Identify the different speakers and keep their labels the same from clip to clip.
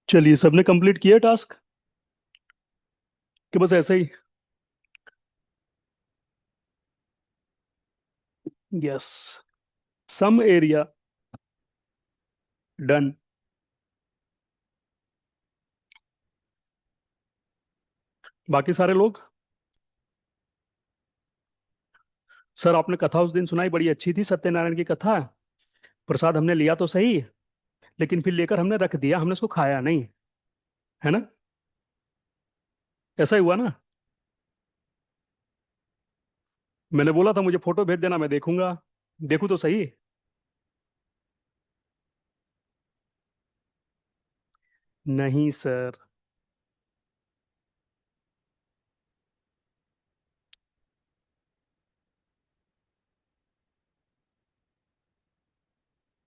Speaker 1: चलिए, सबने कंप्लीट किया टास्क कि बस ऐसे ही? यस। Some area. डन। बाकी सारे लोग? सर, आपने कथा उस दिन सुनाई, बड़ी अच्छी थी सत्यनारायण की कथा। प्रसाद हमने लिया तो सही, लेकिन फिर लेकर हमने रख दिया, हमने उसको खाया नहीं। है ना? ऐसा ही हुआ ना? मैंने बोला था मुझे फोटो भेज देना, मैं देखूंगा। देखूं तो सही। नहीं सर।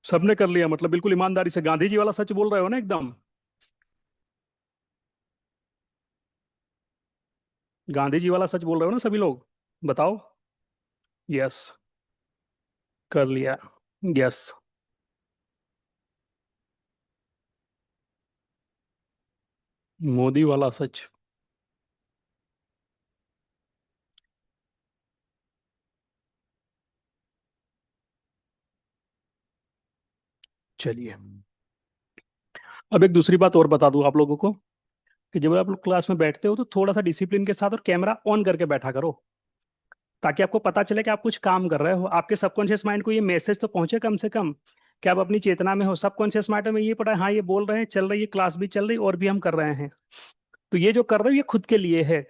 Speaker 1: सबने कर लिया मतलब बिल्कुल ईमानदारी से गांधी जी वाला सच बोल रहे हो ना एकदम? गांधी जी वाला सच बोल रहे हो ना सभी लोग? बताओ। यस। कर लिया। यस। मोदी वाला सच। चलिए, अब एक दूसरी बात और बता दूं आप लोगों को, कि जब आप लोग क्लास में बैठते हो तो थोड़ा सा डिसिप्लिन के साथ और कैमरा ऑन करके बैठा करो, ताकि आपको पता चले कि आप कुछ काम कर रहे हो। आपके सबकॉन्शियस माइंड को ये मैसेज तो पहुंचे कम से कम, कि आप अपनी चेतना में हो। सबकॉन्शियस माइंड में ये पता है, हाँ ये बोल रहे हैं, चल रही है क्लास भी चल रही, और भी हम कर रहे हैं। तो ये जो कर रहे हो ये खुद के लिए है।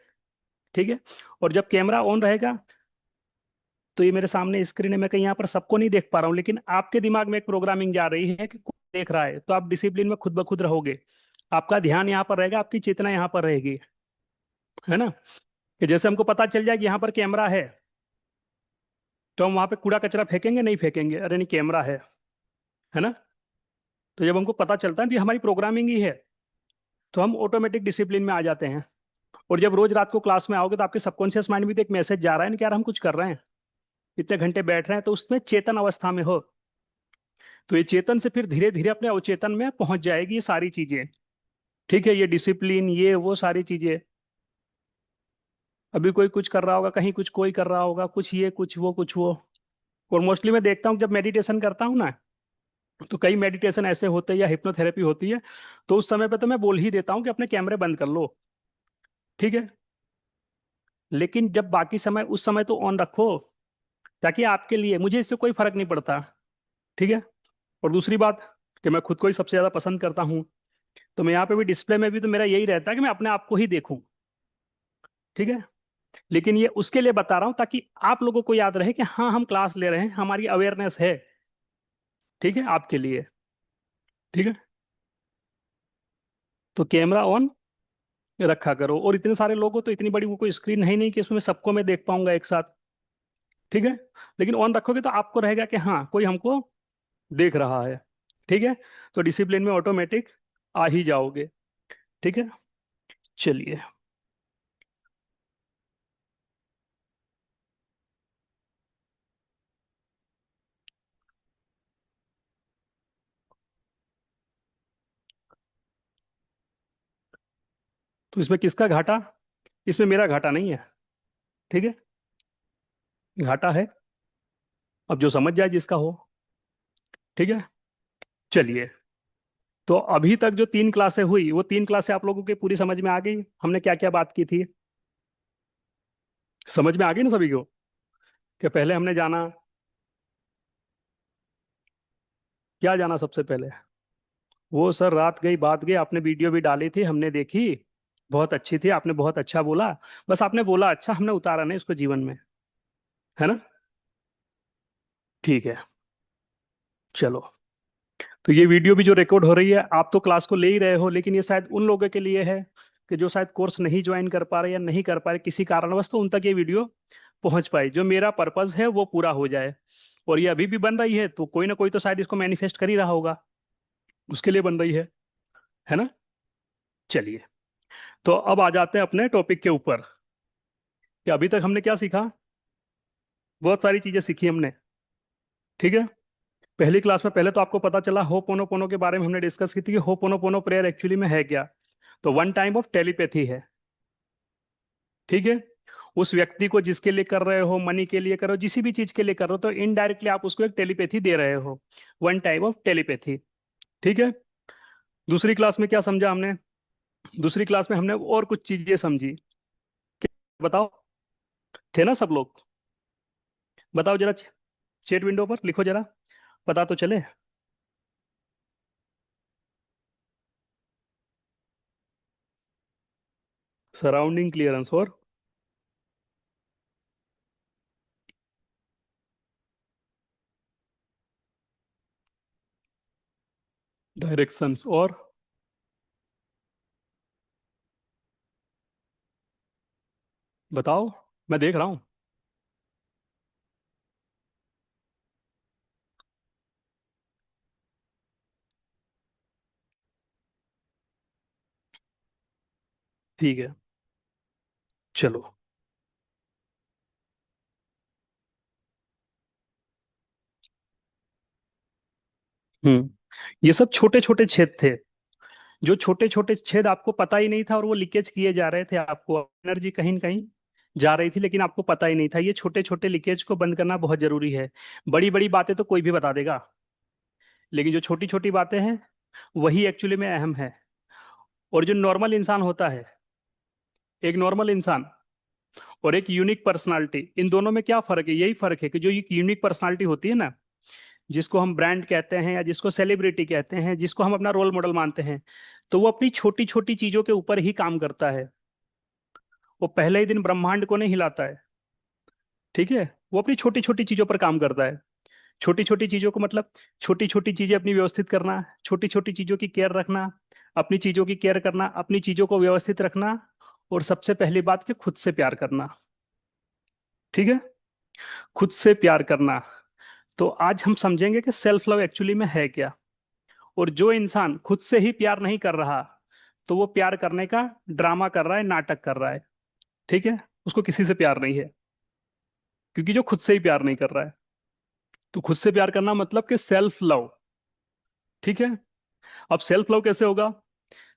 Speaker 1: ठीक है? और जब कैमरा ऑन रहेगा, तो ये मेरे सामने स्क्रीन है, मैं कहीं यहाँ पर सबको नहीं देख पा रहा हूँ, लेकिन आपके दिमाग में एक प्रोग्रामिंग जा रही है कि कोई देख रहा है, तो आप डिसिप्लिन में खुद ब खुद रहोगे। आपका ध्यान यहाँ पर रहेगा, आपकी चेतना यहाँ पर रहेगी। है ना? कि जैसे हमको पता चल जाए कि यहाँ पर कैमरा है, तो हम वहां पे कूड़ा कचरा फेंकेंगे नहीं? फेंकेंगे, अरे नहीं कैमरा है ना? तो जब हमको पता चलता है कि हमारी प्रोग्रामिंग ही है, तो हम ऑटोमेटिक डिसिप्लिन में आ जाते हैं। और जब रोज रात को क्लास में आओगे, तो आपके सबकॉन्शियस माइंड में तो एक मैसेज जा रहा है ना कि यार हम कुछ कर रहे हैं, इतने घंटे बैठ रहे हैं, तो उसमें चेतन अवस्था में हो। तो ये चेतन से फिर धीरे धीरे अपने अवचेतन में पहुंच जाएगी ये सारी चीजें। ठीक है? ये डिसिप्लिन, ये वो सारी चीजें। अभी कोई कुछ कर रहा होगा, कहीं कुछ कोई कर रहा होगा, कुछ ये कुछ वो कुछ वो। और मोस्टली मैं देखता हूँ जब मेडिटेशन करता हूँ ना, तो कई मेडिटेशन ऐसे होते हैं या हिप्नोथेरेपी होती है, तो उस समय पे तो मैं बोल ही देता हूँ कि अपने कैमरे बंद कर लो। ठीक है? लेकिन जब बाकी समय, उस समय तो ऑन रखो, ताकि आपके लिए, मुझे इससे कोई फर्क नहीं पड़ता। ठीक है? और दूसरी बात, कि मैं खुद को ही सबसे ज्यादा पसंद करता हूँ, तो मैं यहाँ पे भी डिस्प्ले में भी तो मेरा यही रहता है कि मैं अपने आप को ही देखूं। ठीक है? लेकिन ये उसके लिए बता रहा हूँ ताकि आप लोगों को याद रहे कि हाँ हम क्लास ले रहे हैं, हमारी अवेयरनेस है। ठीक है? आपके लिए। ठीक है? तो कैमरा ऑन रखा करो। और इतने सारे लोग हो तो इतनी बड़ी वो कोई स्क्रीन नहीं कि इसमें सबको मैं देख पाऊंगा एक साथ। ठीक है? लेकिन ऑन रखोगे तो आपको रहेगा कि हाँ कोई हमको देख रहा है। ठीक है? तो डिसिप्लिन में ऑटोमेटिक आ ही जाओगे। ठीक है? चलिए। तो इसमें किसका घाटा? इसमें मेरा घाटा नहीं है। ठीक है? घाटा है, अब जो समझ जाए जिसका हो। ठीक है? चलिए। तो अभी तक जो 3 क्लासें हुई, वो 3 क्लासें आप लोगों की पूरी समझ में आ गई, हमने क्या क्या बात की थी? समझ में आ गई ना सभी को? कि पहले हमने जाना, क्या जाना सबसे पहले? वो सर रात गई बात गई, आपने वीडियो भी डाली थी, हमने देखी। बहुत अच्छी थी, आपने बहुत अच्छा बोला। बस आपने बोला अच्छा, हमने उतारा नहीं उसको जीवन में। है ना? ठीक है। चलो। तो ये वीडियो भी जो रिकॉर्ड हो रही है, आप तो क्लास को ले ही रहे हो, लेकिन ये शायद उन लोगों के लिए है कि जो शायद कोर्स नहीं ज्वाइन कर पा रहे या नहीं कर पा रहे किसी कारणवश, तो उन तक ये वीडियो पहुंच पाए, जो मेरा पर्पज है वो पूरा हो जाए। और ये अभी भी बन रही है, तो कोई ना कोई तो शायद इसको मैनिफेस्ट कर ही रहा होगा, उसके लिए बन रही है ना? चलिए। तो अब आ जाते हैं अपने टॉपिक के ऊपर, कि अभी तक हमने क्या सीखा? बहुत सारी चीजें सीखी हमने। ठीक है। पहली क्लास में पहले तो आपको पता चला होपोनोपोनो के बारे में, हमने डिस्कस की थी कि होपोनोपोनो प्रेयर एक्चुअली में है क्या। तो वन टाइप ऑफ टेलीपैथी है। ठीक है। उस व्यक्ति को जिसके लिए कर रहे हो, मनी के लिए कर रहे हो, जिस भी चीज के लिए कर रहे हो, तो इनडायरेक्टली आप उसको एक टेलीपैथी दे रहे हो। One type of telepathy. ठीक है। दूसरी क्लास में क्या समझा हमने? दूसरी क्लास में हमने और कुछ चीजें समझी। बताओ। थे ना सब लोग? बताओ जरा, चेट विंडो पर लिखो जरा, पता तो चले। सराउंडिंग क्लियरेंस और डायरेक्शंस और बताओ, मैं देख रहा हूँ। ठीक है। चलो। हम्म। ये सब छोटे छोटे छेद थे। जो छोटे छोटे छेद आपको पता ही नहीं था, और वो लीकेज किए जा रहे थे, आपको एनर्जी कहीं न कहीं जा रही थी, लेकिन आपको पता ही नहीं था। ये छोटे छोटे लीकेज को बंद करना बहुत जरूरी है। बड़ी बड़ी बातें तो कोई भी बता देगा, लेकिन जो छोटी छोटी बातें हैं, वही एक्चुअली में अहम है। और जो नॉर्मल इंसान होता है, एक नॉर्मल इंसान और एक यूनिक पर्सनालिटी, इन दोनों में क्या फर्क है? यही फर्क है कि जो एक यूनिक पर्सनालिटी होती है ना, जिसको हम ब्रांड कहते हैं, या जिसको सेलिब्रिटी कहते हैं, जिसको हम अपना रोल मॉडल मानते हैं, तो वो अपनी छोटी छोटी चीजों के ऊपर ही काम करता है। वो पहले ही दिन ब्रह्मांड को नहीं हिलाता है। ठीक है। वो अपनी छोटी छोटी चीजों पर काम करता है। छोटी छोटी चीजों को मतलब, छोटी छोटी चीजें अपनी व्यवस्थित करना, छोटी छोटी चीजों की केयर रखना, अपनी चीजों की केयर करना, अपनी चीजों को व्यवस्थित रखना, और सबसे पहली बात कि खुद से प्यार करना। ठीक है। खुद से प्यार करना। तो आज हम समझेंगे कि सेल्फ लव एक्चुअली में है क्या। और जो इंसान खुद से ही प्यार नहीं कर रहा, तो वो प्यार करने का ड्रामा कर रहा है, नाटक कर रहा है। ठीक है। उसको किसी से प्यार नहीं है, क्योंकि जो खुद से ही प्यार नहीं कर रहा है। तो खुद से प्यार करना मतलब कि सेल्फ लव। ठीक है। अब सेल्फ लव कैसे होगा?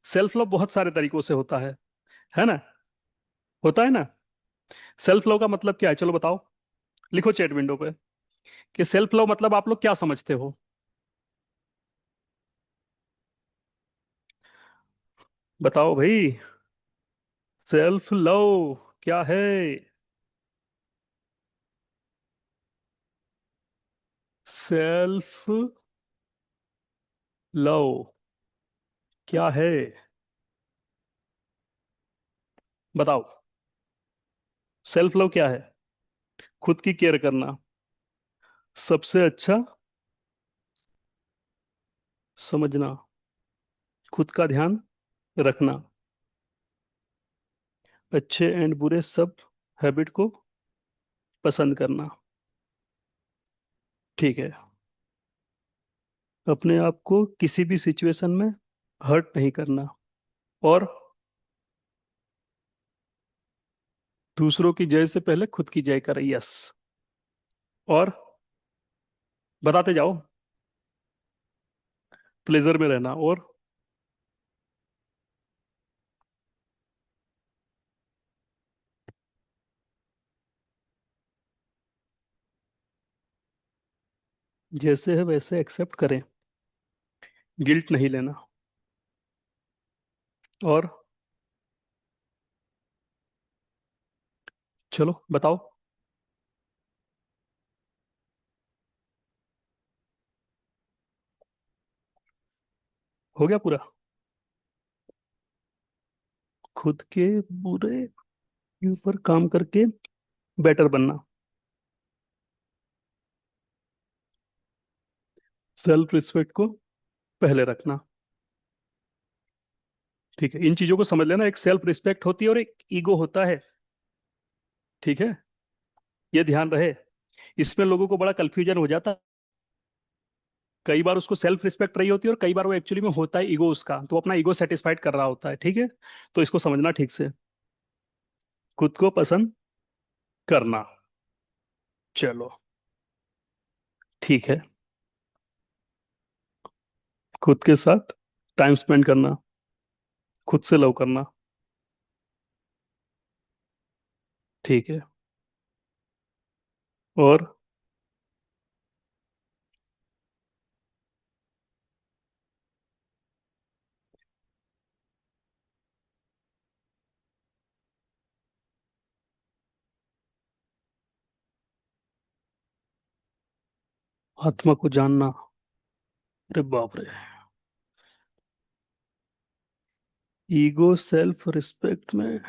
Speaker 1: सेल्फ लव बहुत सारे तरीकों से होता है ना? होता है ना? सेल्फ लव का मतलब क्या है, चलो बताओ। लिखो चैट विंडो पे कि सेल्फ लव मतलब आप लोग क्या समझते हो। बताओ भाई। सेल्फ लव क्या है? सेल्फ लव क्या है? बताओ। सेल्फ लव क्या है? खुद की केयर करना, सबसे अच्छा समझना, खुद का ध्यान रखना, अच्छे एंड बुरे सब हैबिट को पसंद करना। ठीक है। अपने आप को किसी भी सिचुएशन में हर्ट नहीं करना, और दूसरों की जय से पहले खुद की जय करें। यस। और बताते जाओ। प्लेजर में रहना, और जैसे है वैसे एक्सेप्ट करें, गिल्ट नहीं लेना। और चलो बताओ। हो गया पूरा? खुद के बुरे के ऊपर काम करके बेटर बनना, सेल्फ रिस्पेक्ट को पहले रखना। ठीक है। इन चीजों को समझ लेना, एक सेल्फ रिस्पेक्ट होती है और एक ईगो होता है। ठीक है। ये ध्यान रहे। इसमें लोगों को बड़ा कंफ्यूजन हो जाता है। कई बार उसको सेल्फ रिस्पेक्ट रही होती है, और कई बार वो एक्चुअली में होता है ईगो उसका, तो वो अपना ईगो सेटिस्फाइड कर रहा होता है। ठीक है। तो इसको समझना ठीक से। खुद को पसंद करना। चलो। ठीक है। खुद के साथ टाइम स्पेंड करना, खुद से लव करना। ठीक है। और आत्मा को जानना। अरे बाप रे। ईगो सेल्फ रिस्पेक्ट में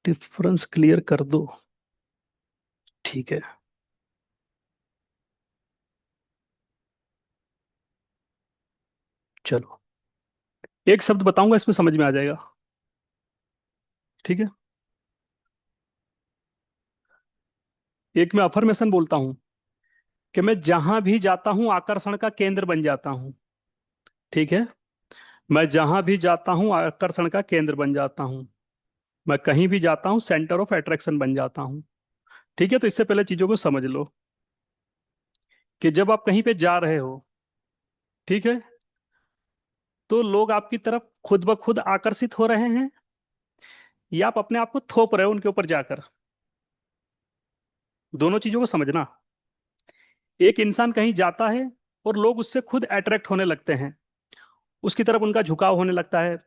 Speaker 1: डिफरेंस क्लियर कर दो। ठीक है। चलो, एक शब्द बताऊंगा, इसमें समझ में आ जाएगा। ठीक है। एक मैं अफर्मेशन बोलता हूं कि मैं जहां भी जाता हूं आकर्षण का केंद्र बन जाता हूं। ठीक है। मैं जहां भी जाता हूं आकर्षण का केंद्र बन जाता हूं। मैं कहीं भी जाता हूं सेंटर ऑफ अट्रैक्शन बन जाता हूं। ठीक है। तो इससे पहले चीजों को समझ लो कि जब आप कहीं पे जा रहे हो, ठीक है, तो लोग आपकी तरफ खुद ब खुद आकर्षित हो रहे हैं, या आप अपने आप को थोप रहे हो उनके ऊपर जाकर। दोनों चीजों को समझना। एक इंसान कहीं जाता है और लोग उससे खुद अट्रैक्ट होने लगते हैं, उसकी तरफ उनका झुकाव होने लगता है।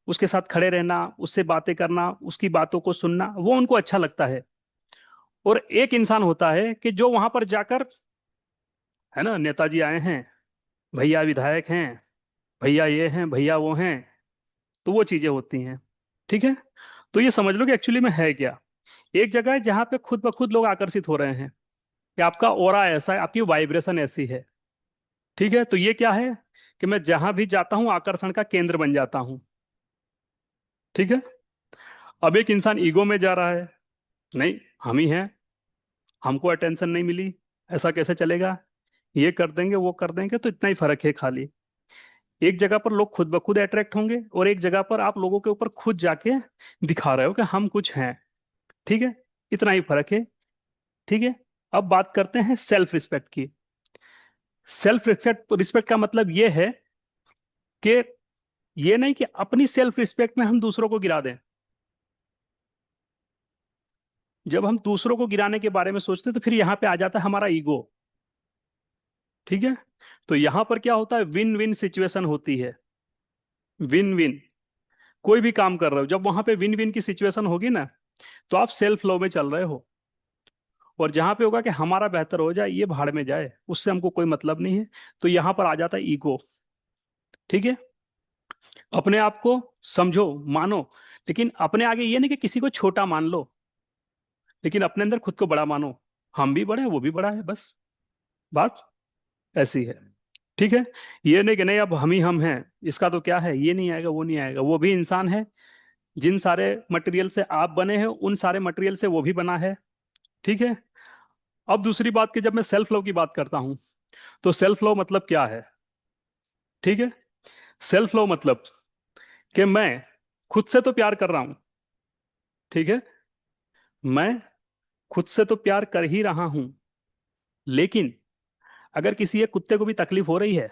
Speaker 1: उसके साथ खड़े रहना, उससे बातें करना, उसकी बातों को सुनना, वो उनको अच्छा लगता है। और एक इंसान होता है कि जो वहां पर जाकर, है ना, नेताजी आए हैं, भैया विधायक हैं, भैया ये हैं, भैया वो हैं, तो वो चीजें होती हैं। ठीक है। तो ये समझ लो कि एक्चुअली में है क्या। एक जगह है जहां पे खुद ब खुद लोग आकर्षित हो रहे हैं, कि आपका ऑरा ऐसा है, आपकी वाइब्रेशन ऐसी है। ठीक है। तो ये क्या है कि मैं जहां भी जाता हूं आकर्षण का केंद्र बन जाता हूं। ठीक है। अब एक इंसान ईगो में जा रहा है, नहीं, हम ही हैं, हमको अटेंशन नहीं मिली, ऐसा कैसे चलेगा, ये कर देंगे वो कर देंगे, तो इतना ही फर्क है खाली। एक जगह पर लोग खुद ब खुद अट्रैक्ट होंगे, और एक जगह पर आप लोगों के ऊपर खुद जाके दिखा रहे हो कि हम कुछ हैं। ठीक है। इतना ही फर्क है। ठीक है। अब बात करते हैं सेल्फ रिस्पेक्ट की। सेल्फ रिस्पेक्ट रिस्पेक्ट का मतलब ये है कि ये नहीं कि अपनी सेल्फ रिस्पेक्ट में हम दूसरों को गिरा दें। जब हम दूसरों को गिराने के बारे में सोचते हैं तो फिर यहां पे आ जाता है हमारा ईगो। ठीक है। तो यहां पर क्या होता है, विन विन सिचुएशन होती है। Win win. कोई भी काम कर रहे हो, जब वहां पे विन विन की सिचुएशन होगी ना, तो आप सेल्फ लव में चल रहे हो। और जहां पे होगा कि हमारा बेहतर हो जाए, ये भाड़ में जाए, उससे हमको कोई मतलब नहीं है, तो यहां पर आ जाता है ईगो। ठीक है। अपने आप को समझो, मानो, लेकिन अपने आगे ये नहीं कि किसी को छोटा मान लो, लेकिन अपने अंदर खुद को बड़ा मानो। हम भी बड़े हैं, वो भी बड़ा है, बस बात ऐसी है। ठीक है। ये नहीं कि नहीं अब हम ही हम हैं, इसका तो क्या है, ये नहीं आएगा वो नहीं आएगा, वो भी इंसान है। जिन सारे मटेरियल से आप बने हैं उन सारे मटेरियल से वो भी बना है। ठीक है। अब दूसरी बात कि जब मैं सेल्फ लव की बात करता हूं, तो सेल्फ लव मतलब क्या है। ठीक है। सेल्फ लव मतलब कि मैं खुद से तो प्यार कर रहा हूं। ठीक है। मैं खुद से तो प्यार कर ही रहा हूं, लेकिन अगर किसी एक कुत्ते को भी तकलीफ हो रही है,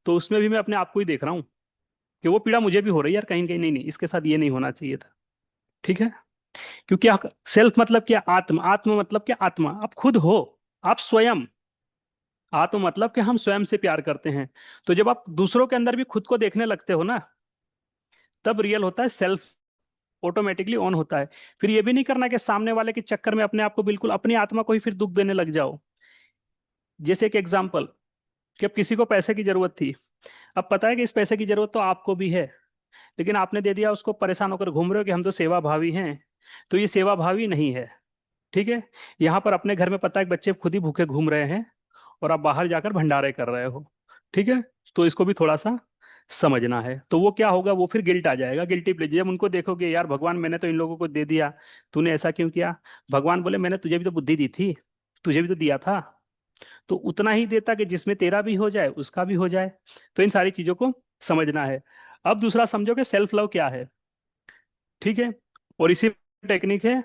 Speaker 1: तो उसमें भी मैं अपने आप को ही देख रहा हूं कि वो पीड़ा मुझे भी हो रही है यार, कहीं कहीं, नहीं नहीं, इसके साथ ये नहीं होना चाहिए था। ठीक है। क्योंकि सेल्फ मतलब क्या, आत्म, आत्म मतलब क्या, आत्मा आप खुद हो, आप स्वयं। आत्म मतलब कि हम स्वयं से प्यार करते हैं। तो जब आप दूसरों के अंदर भी खुद को देखने लगते हो ना, तब रियल होता है सेल्फ, ऑटोमेटिकली ऑन होता है। फिर ये भी नहीं करना कि सामने वाले के चक्कर में अपने आप को बिल्कुल, अपनी आत्मा को ही फिर दुख देने लग जाओ। जैसे एक एग्जाम्पल, कि अब किसी को पैसे की जरूरत थी, अब पता है कि इस पैसे की जरूरत तो आपको भी है, लेकिन आपने दे दिया उसको, परेशान होकर घूम रहे हो कि हम तो सेवा भावी हैं। तो ये सेवा भावी नहीं है। ठीक है। यहाँ पर अपने घर में पता है कि बच्चे खुद ही भूखे घूम रहे हैं, और आप बाहर जाकर भंडारे कर रहे हो। ठीक है। तो इसको भी थोड़ा सा समझना है। तो वो क्या होगा, वो फिर गिल्ट आ जाएगा, गिल्टी प्लेजर, जब उनको देखोगे यार भगवान मैंने तो इन लोगों को दे दिया, तूने ऐसा क्यों किया। भगवान बोले मैंने तुझे भी तो बुद्धि दी थी, तुझे भी तो दिया था, तो उतना ही देता कि जिसमें तेरा भी हो जाए उसका भी हो जाए। तो इन सारी चीजों को समझना है। अब दूसरा समझो कि सेल्फ लव क्या है। ठीक है। और इसी टेक्निक है।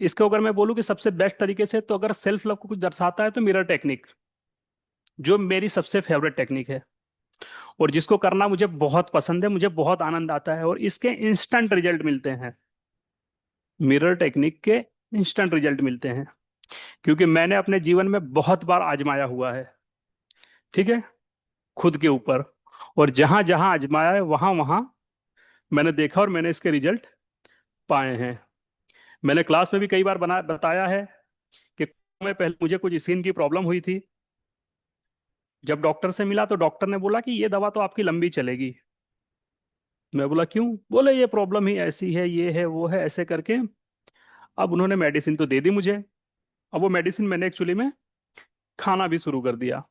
Speaker 1: इसको अगर मैं बोलूँ कि सबसे बेस्ट तरीके से, तो अगर सेल्फ लव को कुछ दर्शाता है तो मिरर टेक्निक। जो मेरी सबसे फेवरेट टेक्निक है और जिसको करना मुझे बहुत पसंद है, मुझे बहुत आनंद आता है और इसके इंस्टेंट रिजल्ट मिलते हैं। मिरर टेक्निक के इंस्टेंट रिजल्ट मिलते हैं, क्योंकि मैंने अपने जीवन में बहुत बार आजमाया हुआ है। ठीक है, खुद के ऊपर। और जहां जहां आजमाया है वहां वहां मैंने देखा और मैंने इसके रिजल्ट पाए हैं। मैंने क्लास में भी कई बार बताया है कि मैं पहले मुझे कुछ स्किन की प्रॉब्लम हुई थी। जब डॉक्टर से मिला तो डॉक्टर ने बोला कि ये दवा तो आपकी लंबी चलेगी। मैं बोला क्यों? बोले ये प्रॉब्लम ही ऐसी है, ये है वो है ऐसे करके। अब उन्होंने मेडिसिन तो दे दी मुझे। अब वो मेडिसिन मैंने एक्चुअली में खाना भी शुरू कर दिया।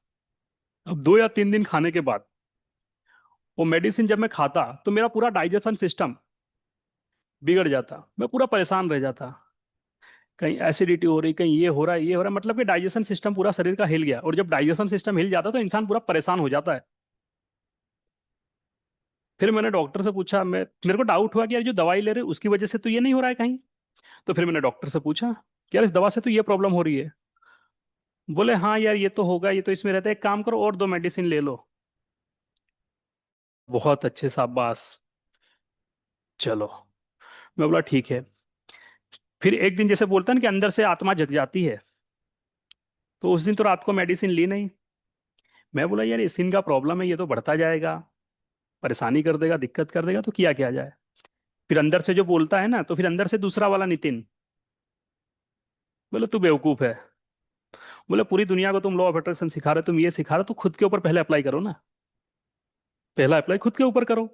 Speaker 1: अब 2 या 3 दिन खाने के बाद वो मेडिसिन जब मैं खाता तो मेरा पूरा डाइजेशन सिस्टम बिगड़ जाता, मैं पूरा परेशान रह जाता। कहीं एसिडिटी हो रही, कहीं ये हो रहा है, ये हो रहा है, मतलब कि डाइजेशन सिस्टम पूरा शरीर का हिल गया। और जब डाइजेशन सिस्टम हिल जाता है तो इंसान पूरा परेशान हो जाता है। फिर मैंने डॉक्टर से पूछा, मेरे को डाउट हुआ कि यार जो दवाई ले रहे उसकी वजह से तो ये नहीं हो रहा है कहीं। तो फिर मैंने डॉक्टर से पूछा कि यार इस दवा से तो ये प्रॉब्लम हो रही है। बोले हाँ यार ये तो होगा, ये तो इसमें रहता है, एक काम करो और 2 मेडिसिन ले लो। बहुत अच्छे शाबाश, चलो। मैं बोला ठीक है। फिर एक दिन जैसे बोलता है ना कि अंदर से आत्मा जग जाती है, तो उस दिन तो रात को मेडिसिन ली नहीं। मैं बोला यार स्किन का प्रॉब्लम है, ये तो बढ़ता जाएगा, परेशानी कर देगा, दिक्कत कर देगा, तो किया जाए। फिर अंदर से जो बोलता है ना, तो फिर अंदर से दूसरा वाला नितिन बोले तू बेवकूफ है। बोले पूरी दुनिया को तुम लॉ ऑफ अट्रैक्शन सिखा रहे, तुम ये सिखा रहे, तो खुद के ऊपर पहले अप्लाई करो ना। पहला अप्लाई खुद के ऊपर करो।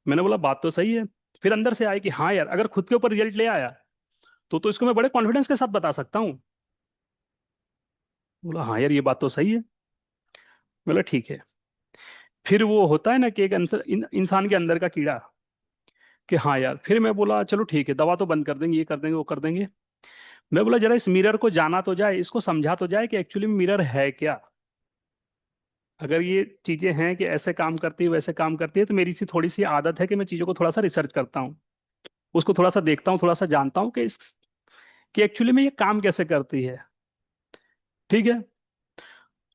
Speaker 1: मैंने बोला बात तो सही है। फिर अंदर से आए कि हाँ यार अगर खुद के ऊपर रिजल्ट ले आया तो इसको मैं बड़े कॉन्फिडेंस के साथ बता सकता हूँ। बोला हाँ यार ये बात तो सही है। बोला ठीक है। फिर वो होता है ना कि एक इंसान के अंदर का कीड़ा, कि हाँ यार। फिर मैं बोला चलो ठीक है, दवा तो बंद कर देंगे, ये कर देंगे, वो कर देंगे। मैं बोला जरा इस मिरर को जाना तो जाए, इसको समझा तो जाए कि एक्चुअली मिरर है क्या। अगर ये चीजें हैं कि ऐसे काम करती है वैसे काम करती है, तो मेरी सी थोड़ी सी आदत है कि मैं चीजों को थोड़ा सा रिसर्च करता हूँ, उसको थोड़ा सा देखता हूँ, थोड़ा सा जानता हूँ कि एक्चुअली में ये काम कैसे करती है। ठीक है।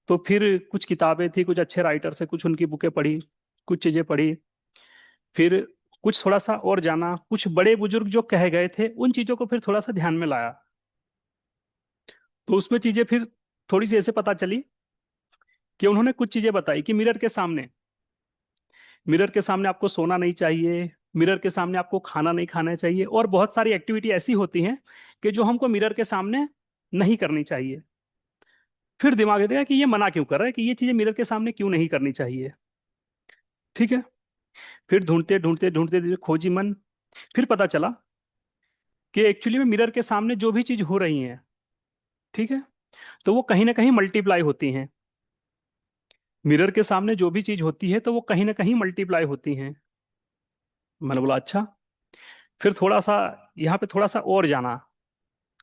Speaker 1: तो फिर कुछ किताबें थी, कुछ अच्छे राइटर से कुछ उनकी बुकें पढ़ी, कुछ चीजें पढ़ी। फिर कुछ थोड़ा सा और जाना, कुछ बड़े बुजुर्ग जो कह गए थे उन चीजों को फिर थोड़ा सा ध्यान में लाया। तो उसमें चीजें फिर थोड़ी सी ऐसे पता चली कि उन्होंने कुछ चीजें बताई कि मिरर के सामने आपको सोना नहीं चाहिए, मिरर के सामने आपको खाना नहीं खाना चाहिए, और बहुत सारी एक्टिविटी ऐसी होती हैं कि जो हमको मिरर के सामने नहीं करनी चाहिए। फिर दिमाग देगा कि ये मना क्यों कर रहा है, कि ये चीजें मिरर के सामने क्यों नहीं करनी चाहिए। ठीक है। फिर ढूंढते ढूंढते ढूंढते ढूंढते खोजी मन। फिर पता चला कि एक्चुअली में मिरर के सामने जो भी चीज हो रही है, ठीक है, तो वो कहीं ना कहीं मल्टीप्लाई होती हैं। मिरर के सामने जो भी चीज होती है तो वो कहीं ना कहीं मल्टीप्लाई होती हैं। मैंने बोला अच्छा। फिर थोड़ा सा यहाँ पे थोड़ा सा और जाना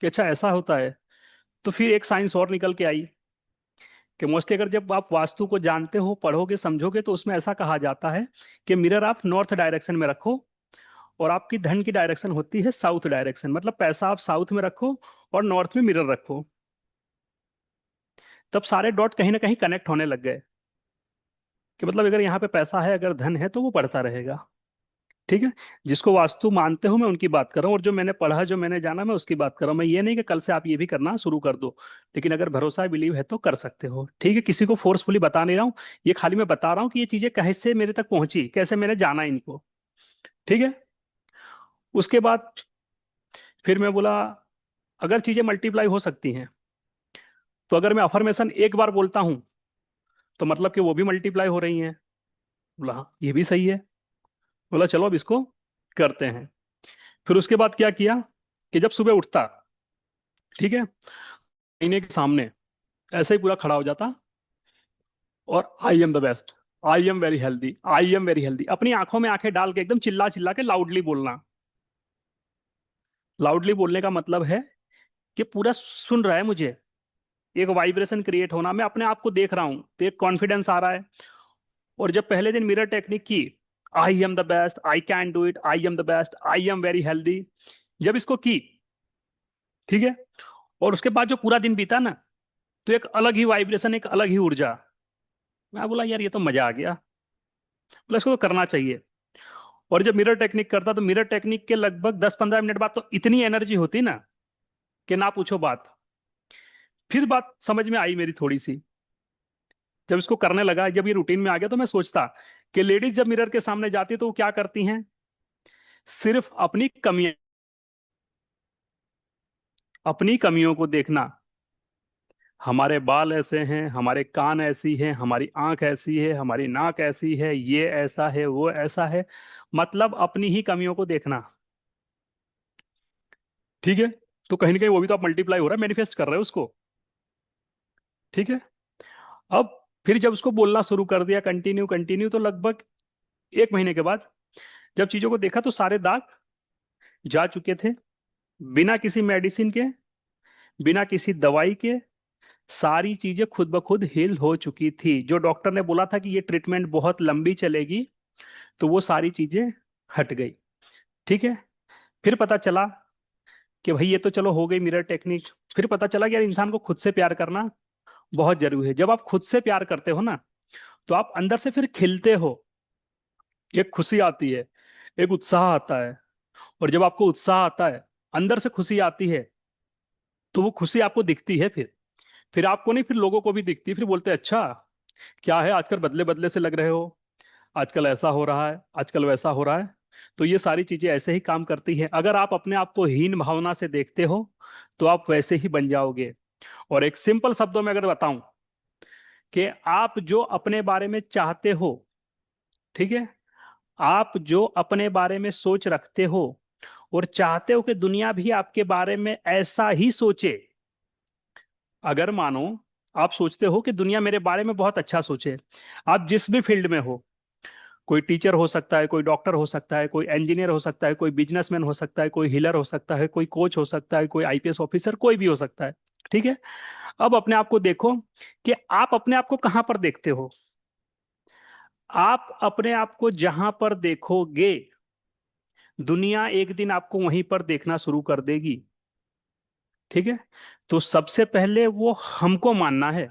Speaker 1: कि अच्छा ऐसा होता है। तो फिर एक साइंस और निकल के आई कि मोस्टली अगर जब आप वास्तु को जानते हो, पढ़ोगे, समझोगे, तो उसमें ऐसा कहा जाता है कि मिरर आप नॉर्थ डायरेक्शन में रखो और आपकी धन की डायरेक्शन होती है साउथ डायरेक्शन, मतलब पैसा आप साउथ में रखो और नॉर्थ में मिरर रखो। तब सारे डॉट कहीं ना कहीं कनेक्ट होने लग गए कि मतलब अगर यहाँ पे पैसा है, अगर धन है, तो वो बढ़ता रहेगा। ठीक है। जिसको वास्तु मानते हो मैं उनकी बात कर रहा हूँ, और जो मैंने पढ़ा, जो मैंने जाना, मैं उसकी बात कर रहा हूँ। मैं ये नहीं कि कल से आप ये भी करना शुरू कर दो, लेकिन अगर भरोसा बिलीव है तो कर सकते हो। ठीक है, किसी को फोर्सफुली बता नहीं रहा हूँ, ये खाली मैं बता रहा हूँ कि ये चीजें कैसे मेरे तक पहुंची, कैसे मैंने जाना इनको। ठीक है। उसके बाद फिर मैं बोला अगर चीजें मल्टीप्लाई हो सकती हैं, तो अगर मैं अफर्मेशन एक बार बोलता हूँ तो मतलब कि वो भी मल्टीप्लाई हो रही हैं। बोला हाँ ये भी सही है। बोला चलो अब इसको करते हैं। फिर उसके बाद क्या किया कि जब सुबह उठता, ठीक है, आईने के सामने ऐसे ही पूरा खड़ा हो जाता और I am the best, I am very healthy, I am very healthy, अपनी आंखों में आंखें डाल के एकदम चिल्ला चिल्ला के लाउडली बोलना। लाउडली बोलने का मतलब है कि पूरा सुन रहा है मुझे, एक वाइब्रेशन क्रिएट होना, मैं अपने आप को देख रहा हूं तो एक कॉन्फिडेंस आ रहा है। और जब पहले दिन मिरर टेक्निक की, I am the best, I can do it, I am the best, I am very healthy, जब इसको की, ठीक है, और उसके बाद जो पूरा दिन बीता ना, तो एक अलग ही वाइब्रेशन, एक अलग ही ऊर्जा। मैं बोला यार ये तो मजा आ गया, बोला इसको तो करना चाहिए। और जब मिरर टेक्निक करता तो मिरर टेक्निक के लगभग 10-15 मिनट बाद तो इतनी एनर्जी होती ना कि ना पूछो बात। फिर बात समझ में आई मेरी थोड़ी सी, जब इसको करने लगा, जब ये रूटीन में आ गया, तो मैं सोचता कि लेडीज जब मिरर के सामने जाती है तो वो क्या करती हैं, सिर्फ अपनी कमियों को देखना। हमारे बाल ऐसे हैं, हमारे कान ऐसी हैं, हमारी आंख ऐसी है, हमारी नाक ऐसी है, ये ऐसा है, वो ऐसा है, मतलब अपनी ही कमियों को देखना। ठीक है। तो कहीं ना कहीं वो भी तो आप मल्टीप्लाई हो रहा है, मैनिफेस्ट कर रहे हो उसको। ठीक है। अब फिर जब उसको बोलना शुरू कर दिया, कंटिन्यू कंटिन्यू, तो लगभग 1 महीने के बाद जब चीजों को देखा तो सारे दाग जा चुके थे, बिना किसी मेडिसिन के, बिना किसी दवाई के। सारी चीजें खुद ब खुद हील हो चुकी थी। जो डॉक्टर ने बोला था कि ये ट्रीटमेंट बहुत लंबी चलेगी, तो वो सारी चीजें हट गई। ठीक है। फिर पता चला कि भाई ये तो चलो हो गई मिरर टेक्निक। फिर पता चला कि यार इंसान को खुद से प्यार करना बहुत जरूरी है। जब आप खुद से प्यार करते हो ना, तो आप अंदर से फिर खिलते हो, एक खुशी आती है, एक उत्साह आता है। और जब आपको उत्साह आता है, अंदर से खुशी आती है, तो वो खुशी आपको दिखती है। फिर आपको नहीं, फिर लोगों को भी दिखती है। फिर बोलते हैं अच्छा क्या है आजकल बदले बदले से लग रहे हो, आजकल ऐसा हो रहा है, आजकल वैसा हो रहा है। तो ये सारी चीजें ऐसे ही काम करती हैं। अगर आप अपने आप को हीन भावना से देखते हो, तो आप वैसे ही बन जाओगे। और एक सिंपल शब्दों में अगर बताऊं, कि आप जो अपने बारे में चाहते हो, ठीक है, आप जो अपने बारे में सोच रखते हो और चाहते हो कि दुनिया भी आपके बारे में ऐसा ही सोचे। अगर मानो आप सोचते हो कि दुनिया मेरे बारे में बहुत अच्छा सोचे, आप जिस भी फील्ड में हो, कोई टीचर हो सकता है, कोई डॉक्टर हो सकता है, कोई इंजीनियर हो सकता है, कोई बिजनेसमैन हो सकता है, कोई हीलर हो सकता है, कोई कोच हो सकता है, कोई आईपीएस ऑफिसर, कोई भी हो सकता है। ठीक है। अब अपने आप को देखो कि आप अपने आप को कहां पर देखते हो। आप अपने आप को जहां पर देखोगे, दुनिया एक दिन आपको वहीं पर देखना शुरू कर देगी। ठीक है। तो सबसे पहले वो हमको मानना है।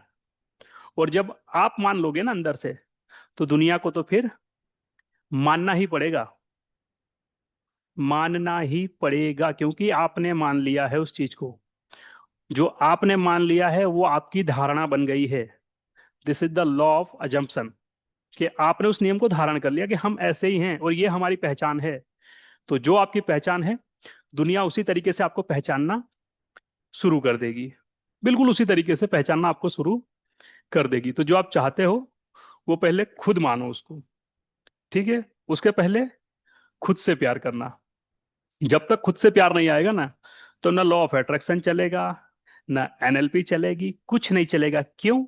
Speaker 1: और जब आप मान लोगे ना अंदर से, तो दुनिया को तो फिर मानना ही पड़ेगा। मानना ही पड़ेगा, क्योंकि आपने मान लिया है उस चीज को। जो आपने मान लिया है वो आपकी धारणा बन गई है। This is the law of assumption, कि आपने उस नियम को धारण कर लिया कि हम ऐसे ही हैं और ये हमारी पहचान है। तो जो आपकी पहचान है, दुनिया उसी तरीके से आपको पहचानना शुरू कर देगी। बिल्कुल उसी तरीके से पहचानना आपको शुरू कर देगी। तो जो आप चाहते हो, वो पहले खुद मानो उसको। ठीक है। उसके पहले खुद से प्यार करना। जब तक खुद से प्यार नहीं आएगा ना, तो ना लॉ ऑफ अट्रैक्शन चलेगा, ना एनएलपी चलेगी, कुछ नहीं चलेगा। क्यों?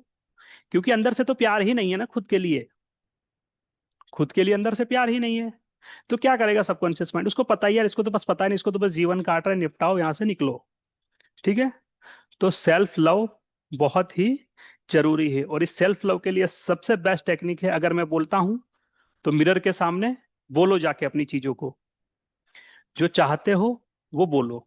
Speaker 1: क्योंकि अंदर से तो प्यार ही नहीं है ना खुद के लिए। खुद के लिए अंदर से प्यार ही नहीं है। तो क्या करेगा सबकॉन्शियस माइंड? उसको पता ही यार, इसको तो बस पता है नहीं, इसको तो बस जीवन काट रहा है, निपटाओ यहां से निकलो। ठीक है। तो सेल्फ लव बहुत ही जरूरी है। और इस सेल्फ लव के लिए सबसे बेस्ट टेक्निक है, अगर मैं बोलता हूं, तो मिरर के सामने बोलो जाके अपनी चीजों को, जो चाहते हो वो बोलो।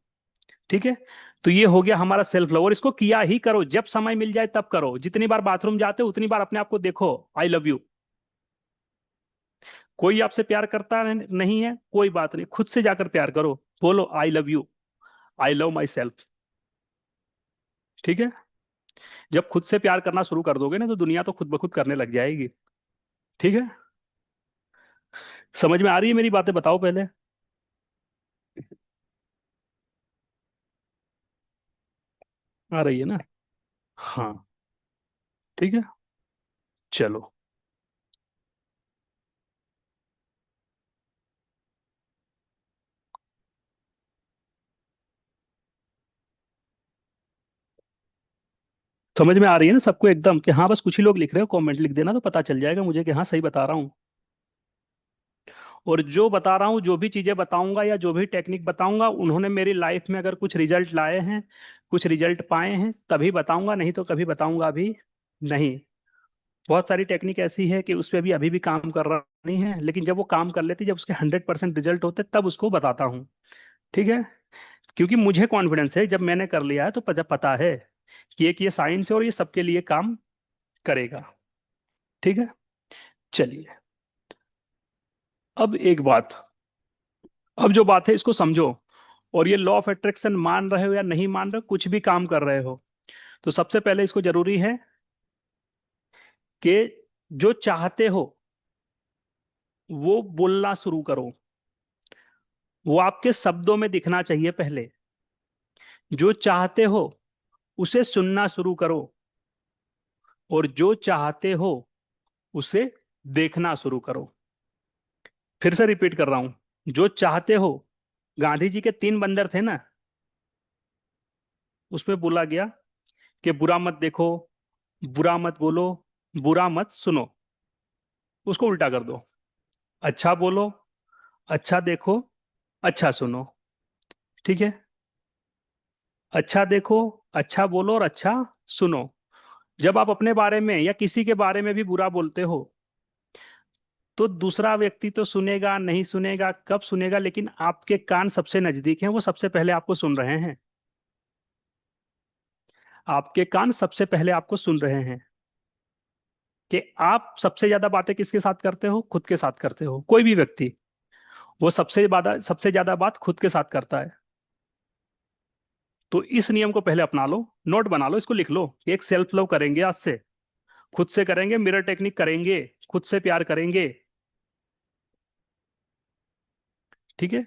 Speaker 1: ठीक है। तो ये हो गया हमारा सेल्फ लव। और इसको किया ही करो, जब समय मिल जाए तब करो। जितनी बार बाथरूम जाते हो उतनी बार अपने आप को देखो, आई लव यू। कोई आपसे प्यार करता नहीं है, कोई बात नहीं, खुद से जाकर प्यार करो, बोलो I love you, I love my self. ठीक है। जब खुद से प्यार करना शुरू कर दोगे ना, तो दुनिया तो खुद ब खुद करने लग जाएगी। ठीक है। समझ में आ रही है मेरी बातें? बताओ पहले। आ रही है ना? हाँ। ठीक है। चलो। समझ में आ रही है ना सबको एकदम? कि हाँ, बस कुछ ही लोग लिख रहे हो, कमेंट लिख देना तो पता चल जाएगा मुझे कि हाँ सही बता रहा हूँ। और जो बता रहा हूँ, जो भी चीजें बताऊंगा या जो भी टेक्निक बताऊंगा, उन्होंने मेरी लाइफ में अगर कुछ रिजल्ट लाए हैं, कुछ रिजल्ट पाए हैं, तभी बताऊंगा, नहीं तो कभी बताऊंगा भी नहीं। बहुत सारी टेक्निक ऐसी है कि उस पर भी अभी भी काम कर रहा नहीं है, लेकिन जब वो काम कर लेती, जब उसके 100% रिजल्ट होते, तब उसको बताता हूँ। ठीक है। क्योंकि मुझे कॉन्फिडेंस है, जब मैंने कर लिया है तो पता पता है। कि एक ये साइंस है और ये सबके लिए काम करेगा। ठीक है, चलिए। अब एक बात, अब जो बात है इसको समझो। और ये लॉ ऑफ अट्रैक्शन मान रहे हो या नहीं मान रहे हो, कुछ भी काम कर रहे हो, तो सबसे पहले इसको जरूरी है कि जो चाहते हो वो बोलना शुरू करो। वो आपके शब्दों में दिखना चाहिए पहले। जो चाहते हो उसे सुनना शुरू करो, और जो चाहते हो उसे देखना शुरू करो। फिर से रिपीट कर रहा हूं, जो चाहते हो, गांधी जी के 3 बंदर थे ना, उसमें बोला गया कि बुरा मत देखो, बुरा मत बोलो, बुरा मत सुनो। उसको उल्टा कर दो, अच्छा बोलो, अच्छा देखो, अच्छा सुनो। ठीक है, अच्छा देखो, अच्छा बोलो और अच्छा सुनो। जब आप अपने बारे में या किसी के बारे में भी बुरा बोलते हो, तो दूसरा व्यक्ति तो सुनेगा नहीं, सुनेगा कब सुनेगा, लेकिन आपके कान सबसे नजदीक हैं, वो सबसे पहले आपको सुन रहे हैं। आपके कान सबसे पहले आपको सुन रहे हैं कि आप सबसे ज्यादा बातें किसके साथ करते हो, खुद के साथ करते हो। कोई भी व्यक्ति, वो सबसे ज्यादा बात खुद के साथ करता है। तो इस नियम को पहले अपना लो, नोट बना लो, इसको लिख लो कि एक सेल्फ लव करेंगे आज से, खुद से करेंगे, मिरर टेक्निक करेंगे, खुद से प्यार करेंगे। ठीक है,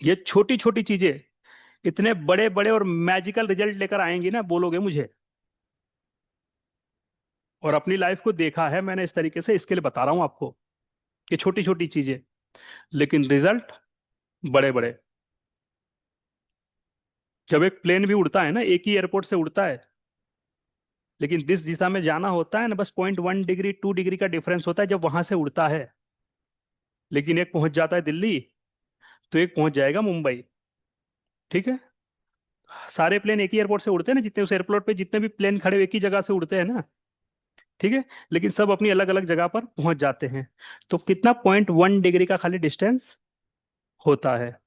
Speaker 1: ये छोटी छोटी चीजें इतने बड़े बड़े और मैजिकल रिजल्ट लेकर आएंगी ना, बोलोगे मुझे। और अपनी लाइफ को देखा है मैंने इस तरीके से, इसके लिए बता रहा हूं आपको कि छोटी छोटी चीजें, लेकिन रिजल्ट बड़े बड़े। जब एक प्लेन भी उड़ता है ना, एक ही एयरपोर्ट से उड़ता है, लेकिन जिस दिशा में जाना होता है ना, बस 0.1 डिग्री 2 डिग्री का डिफरेंस होता है जब वहां से उड़ता है। लेकिन एक पहुंच जाता है दिल्ली, तो एक पहुंच जाएगा मुंबई। ठीक है, सारे प्लेन एक ही एयरपोर्ट से उड़ते हैं ना, जितने उस एयरपोर्ट पे जितने भी प्लेन खड़े हुए एक ही जगह से उड़ते हैं ना। ठीक है, लेकिन सब अपनी अलग अलग जगह पर पहुंच जाते हैं। तो कितना 0.1 डिग्री का खाली डिस्टेंस होता है।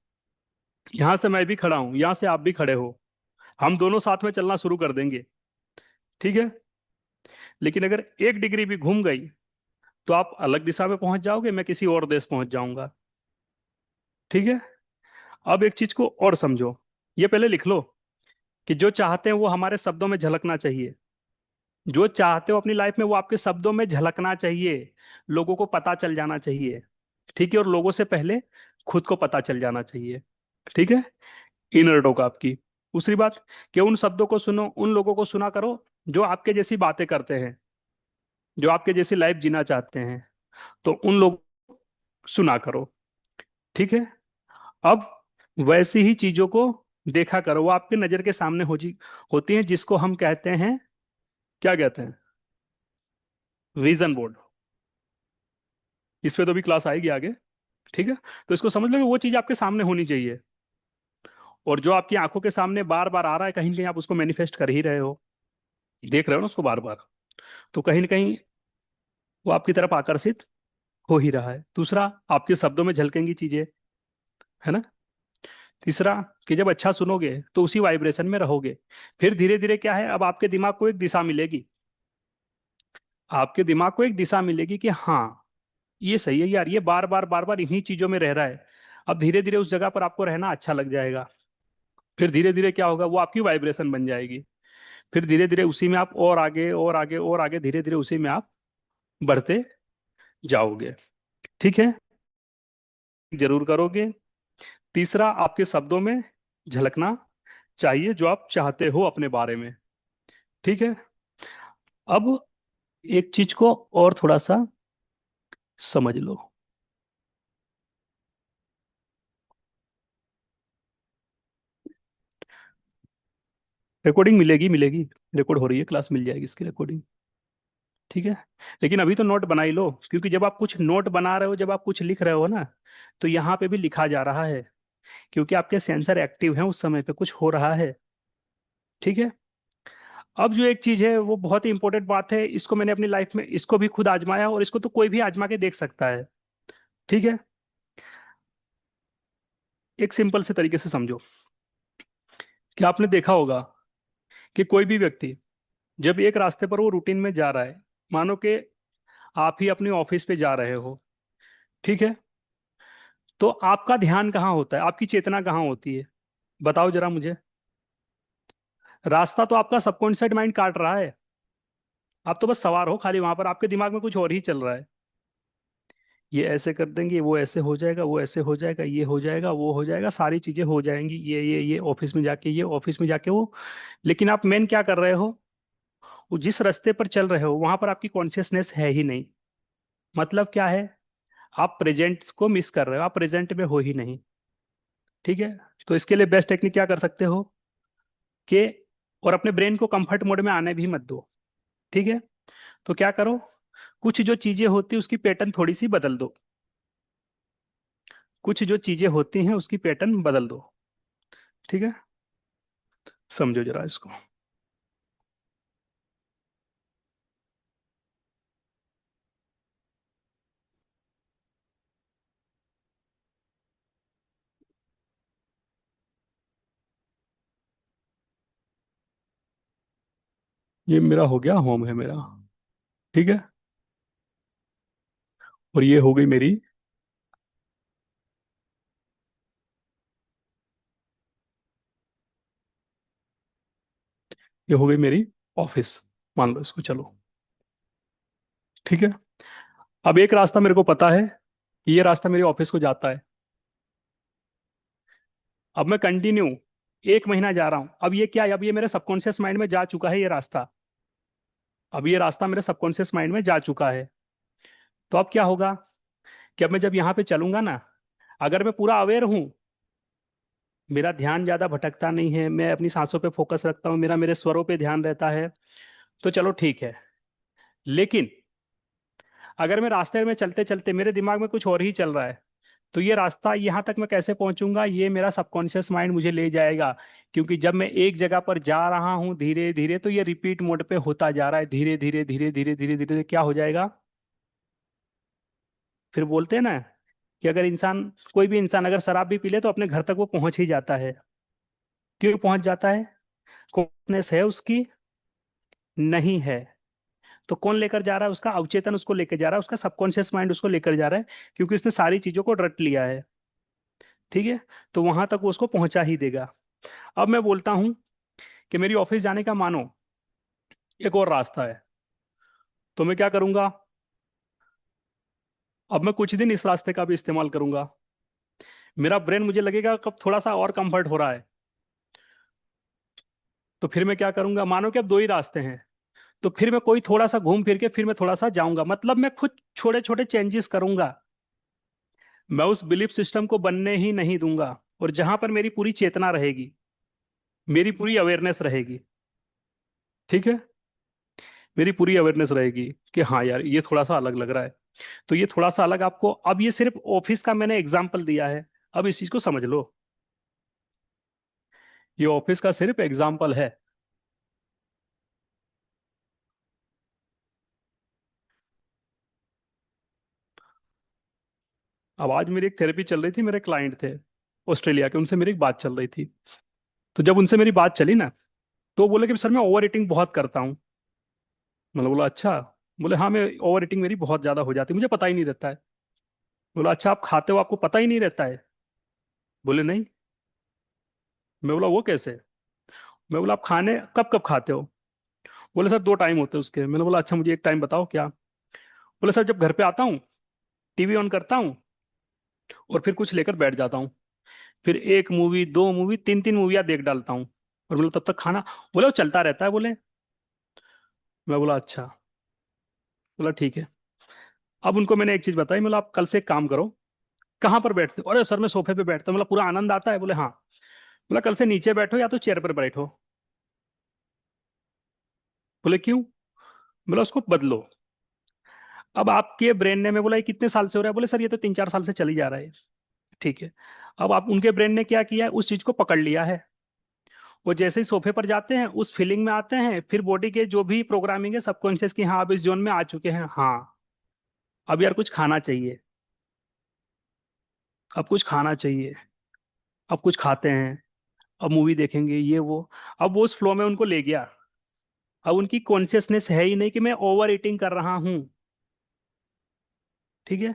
Speaker 1: यहां से मैं भी खड़ा हूं, यहां से आप भी खड़े हो, हम दोनों साथ में चलना शुरू कर देंगे। ठीक है, लेकिन अगर 1 डिग्री भी घूम गई, तो आप अलग दिशा में पहुंच जाओगे, मैं किसी और देश पहुंच जाऊंगा। ठीक है, अब एक चीज को और समझो, ये पहले लिख लो कि जो चाहते हैं वो हमारे शब्दों में झलकना चाहिए। जो चाहते हो अपनी लाइफ में वो आपके शब्दों में झलकना चाहिए, लोगों को पता चल जाना चाहिए। ठीक है, और लोगों से पहले खुद को पता चल जाना चाहिए। ठीक है, इनर टॉक आपकी। दूसरी बात, कि उन शब्दों को सुनो, उन लोगों को सुना करो जो आपके जैसी बातें करते हैं, जो आपके जैसी लाइफ जीना चाहते हैं, तो उन लोग सुना करो। ठीक है, अब वैसी ही चीजों को देखा करो, वो आपके नजर के सामने होती हैं, जिसको हम कहते हैं, क्या कहते हैं, विजन बोर्ड। इस पे तो भी क्लास आएगी आगे। ठीक है, तो इसको समझ लो कि वो चीज आपके सामने होनी चाहिए, और जो आपकी आंखों के सामने बार बार आ रहा है, कहीं ना कहीं आप उसको मैनिफेस्ट कर ही रहे हो, देख रहे हो ना उसको बार बार, तो कहीं ना कहीं वो आपकी तरफ आकर्षित हो ही रहा है। दूसरा, आपके शब्दों में झलकेंगी चीजें, है ना। तीसरा, कि जब अच्छा सुनोगे तो उसी वाइब्रेशन में रहोगे। फिर धीरे धीरे क्या है, अब आपके दिमाग को एक दिशा मिलेगी, आपके दिमाग को एक दिशा मिलेगी कि हाँ, ये सही है यार, ये बार बार इन्हीं चीजों में रह रहा है। अब धीरे धीरे उस जगह पर आपको रहना अच्छा लग जाएगा। फिर धीरे धीरे क्या होगा, वो आपकी वाइब्रेशन बन जाएगी। फिर धीरे धीरे उसी में आप और आगे और आगे और आगे, धीरे धीरे उसी में आप बढ़ते जाओगे। ठीक है, जरूर करोगे। तीसरा, आपके शब्दों में झलकना चाहिए जो आप चाहते हो अपने बारे में। ठीक है, अब एक चीज को और थोड़ा सा समझ लो। रिकॉर्डिंग मिलेगी, मिलेगी, रिकॉर्ड हो रही है क्लास, मिल जाएगी इसकी रिकॉर्डिंग। ठीक है, लेकिन अभी तो नोट बना ही लो, क्योंकि जब आप कुछ नोट बना रहे हो, जब आप कुछ लिख रहे हो ना, तो यहाँ पे भी लिखा जा रहा है, क्योंकि आपके सेंसर एक्टिव हैं, उस समय पे कुछ हो रहा है। ठीक है, अब जो एक चीज है वो बहुत ही इंपॉर्टेंट बात है, इसको मैंने अपनी लाइफ में इसको भी खुद आजमाया, और इसको तो कोई भी आजमा के देख सकता है। ठीक है, एक सिंपल से तरीके से समझो कि आपने देखा होगा कि कोई भी व्यक्ति जब एक रास्ते पर वो रूटीन में जा रहा है, मानो कि आप ही अपने ऑफिस पे जा रहे हो, ठीक है, तो आपका ध्यान कहाँ होता है, आपकी चेतना कहाँ होती है? बताओ जरा मुझे। रास्ता तो आपका सबकॉन्शियस माइंड काट रहा है। आप तो बस सवार हो खाली वहां पर, आपके दिमाग में कुछ और ही चल रहा है। ये ऐसे कर देंगे, वो ऐसे हो जाएगा, वो ऐसे हो जाएगा, ये हो जाएगा, वो हो जाएगा, सारी चीजें हो जाएंगी, ये ऑफिस में जाके, ये ऑफिस में जाके वो। लेकिन आप मेन क्या कर रहे हो? वो जिस रास्ते पर चल रहे हो वहां पर आपकी कॉन्शियसनेस है ही नहीं। मतलब क्या है? आप प्रेजेंट को मिस कर रहे हो, आप प्रेजेंट में हो ही नहीं। ठीक है। तो इसके लिए बेस्ट टेक्निक क्या कर सकते हो कि, और अपने ब्रेन को कंफर्ट मोड में आने भी मत दो। ठीक है। तो क्या करो, कुछ जो चीजें होती है उसकी पैटर्न थोड़ी सी बदल दो। कुछ जो चीजें होती हैं उसकी पैटर्न बदल दो। ठीक है। समझो जरा इसको। ये मेरा हो गया, होम है मेरा। ठीक है। और ये हो गई मेरी, ये हो गई मेरी ऑफिस, मान लो इसको, चलो। ठीक है। अब एक रास्ता मेरे को पता है कि ये रास्ता मेरे ऑफिस को जाता है। अब मैं कंटिन्यू 1 महीना जा रहा हूं। अब ये क्या है, अब ये मेरे सबकॉन्शियस माइंड में जा चुका है ये रास्ता। अब ये रास्ता मेरे सबकॉन्शियस माइंड में जा चुका है। तो अब क्या होगा कि अब मैं जब यहाँ पे चलूंगा ना, अगर मैं पूरा अवेयर हूँ, मेरा ध्यान ज्यादा भटकता नहीं है, मैं अपनी सांसों पे फोकस रखता हूँ, मेरा मेरे स्वरों पे ध्यान रहता है, तो चलो ठीक है। लेकिन अगर मैं रास्ते में चलते चलते मेरे दिमाग में कुछ और ही चल रहा है, तो ये रास्ता यहाँ तक मैं कैसे पहुंचूंगा? ये मेरा सबकॉन्शियस माइंड मुझे ले जाएगा। क्योंकि जब मैं एक जगह पर जा रहा हूँ धीरे धीरे, तो ये रिपीट मोड पे होता जा रहा है, धीरे धीरे धीरे धीरे धीरे धीरे क्या हो जाएगा? फिर बोलते हैं ना कि अगर इंसान, कोई भी इंसान अगर शराब भी पी ले तो अपने घर तक वो पहुंच ही जाता है। क्यों पहुंच जाता है? कॉन्शनेस है उसकी? नहीं है। तो कौन लेकर जा रहा है? उसका अवचेतन उसको लेकर जा रहा है, उसका सबकॉन्शियस माइंड उसको लेकर जा रहा है, क्योंकि उसने सारी चीजों को रट लिया है। ठीक है। तो वहां तक वो उसको पहुंचा ही देगा। अब मैं बोलता हूं कि मेरी ऑफिस जाने का मानो एक और रास्ता है, तो मैं क्या करूंगा? अब मैं कुछ दिन इस रास्ते का भी इस्तेमाल करूंगा। मेरा ब्रेन, मुझे लगेगा कब थोड़ा सा और कंफर्ट हो रहा है, तो फिर मैं क्या करूंगा? मानो कि अब दो ही रास्ते हैं, तो फिर मैं कोई थोड़ा सा घूम फिर के फिर मैं थोड़ा सा जाऊंगा। मतलब मैं खुद छोटे छोटे चेंजेस करूंगा। मैं उस बिलीफ सिस्टम को बनने ही नहीं दूंगा। और जहां पर मेरी पूरी चेतना रहेगी, मेरी पूरी अवेयरनेस रहेगी। ठीक है। मेरी पूरी अवेयरनेस रहेगी कि हाँ यार, ये थोड़ा सा अलग लग रहा है। तो ये थोड़ा सा अलग आपको, अब ये सिर्फ ऑफिस का मैंने एग्जाम्पल दिया है, अब इस चीज को समझ लो। ये ऑफिस का सिर्फ एग्जाम्पल है। अब आज मेरी एक थेरेपी चल रही थी, मेरे क्लाइंट थे ऑस्ट्रेलिया के, उनसे मेरी एक बात चल रही थी। तो जब उनसे मेरी बात चली ना, तो बोले कि सर मैं ओवर ईटिंग बहुत करता हूँ। मैंने बोला अच्छा। बोले हाँ, मैं ओवर ईटिंग मेरी बहुत ज्यादा हो जाती है, मुझे पता ही नहीं रहता है। बोला अच्छा, आप खाते हो आपको पता ही नहीं रहता है? बोले नहीं। मैं बोला वो कैसे? मैं बोला आप खाने कब कब खाते हो? बोले सर 2 टाइम होते हैं उसके। मैंने बोला अच्छा, मुझे एक टाइम बताओ क्या? बोले सर जब घर पे आता हूँ, टीवी ऑन करता हूँ, और फिर कुछ लेकर बैठ जाता हूँ, फिर 1 मूवी, 2 मूवी, 3 3 मूवियाँ देख डालता हूँ, और बोला तब तक खाना। बोले वो चलता रहता है बोले। मैं बोला अच्छा। बोला ठीक है। अब उनको मैंने एक चीज बताई, बोला आप कल से एक काम करो, कहाँ पर बैठते हो? अरे सर मैं सोफे पे बैठता हूँ। बोला पूरा आनंद आता है? बोले हाँ। बोला कल से नीचे बैठो या तो चेयर पर बैठो। बोले क्यों? बोला उसको बदलो। अब आपके ब्रेन ने, मैं बोला ये कितने साल से हो रहा है? बोले सर ये तो 3 4 साल से चली जा रहा है। ठीक है। अब आप, उनके ब्रेन ने क्या किया है, उस चीज को पकड़ लिया है। वो जैसे ही सोफे पर जाते हैं उस फीलिंग में आते हैं, फिर बॉडी के जो भी प्रोग्रामिंग है सबकॉन्शियस की, हाँ अब इस जोन में आ चुके हैं, हाँ अब यार कुछ खाना चाहिए, अब कुछ खाना चाहिए, अब कुछ खाते हैं। अब मूवी देखेंगे ये वो। अब वो उस फ्लो में उनको ले गया। अब उनकी कॉन्शियसनेस है ही नहीं कि मैं ओवर ईटिंग कर रहा हूँ। ठीक है।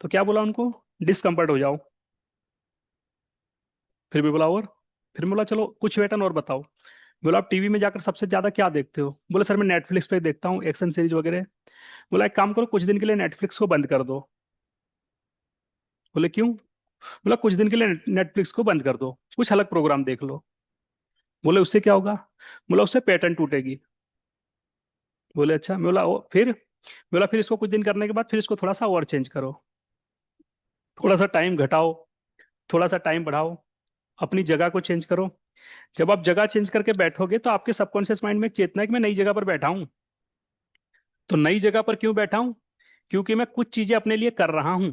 Speaker 1: तो क्या बोला उनको, डिस्कम्फर्ट हो जाओ। फिर भी बोला और, फिर बोला चलो कुछ पैटर्न और बताओ। बोला आप टीवी में जाकर सबसे ज्यादा क्या देखते हो? बोले सर मैं नेटफ्लिक्स पे देखता हूँ एक्शन सीरीज वगैरह। बोला एक काम करो कुछ दिन के लिए नेटफ्लिक्स को बंद कर दो। बोले क्यों? बोला कुछ दिन के लिए नेटफ्लिक्स को बंद कर दो, कुछ अलग प्रोग्राम देख लो। बोले उससे क्या होगा? बोला उससे पैटर्न टूटेगी। बोले अच्छा। मैं बोला फिर? बोला फिर इसको कुछ दिन करने के बाद फिर इसको थोड़ा सा और चेंज करो, थोड़ा सा टाइम घटाओ, थोड़ा सा टाइम बढ़ाओ, अपनी जगह को चेंज करो। जब आप जगह चेंज करके बैठोगे तो आपके सबकॉन्शियस माइंड में एक चेतना है कि मैं नई जगह पर बैठा हूं। तो नई जगह पर क्यों बैठा हूं? क्योंकि मैं कुछ चीजें अपने लिए कर रहा हूं।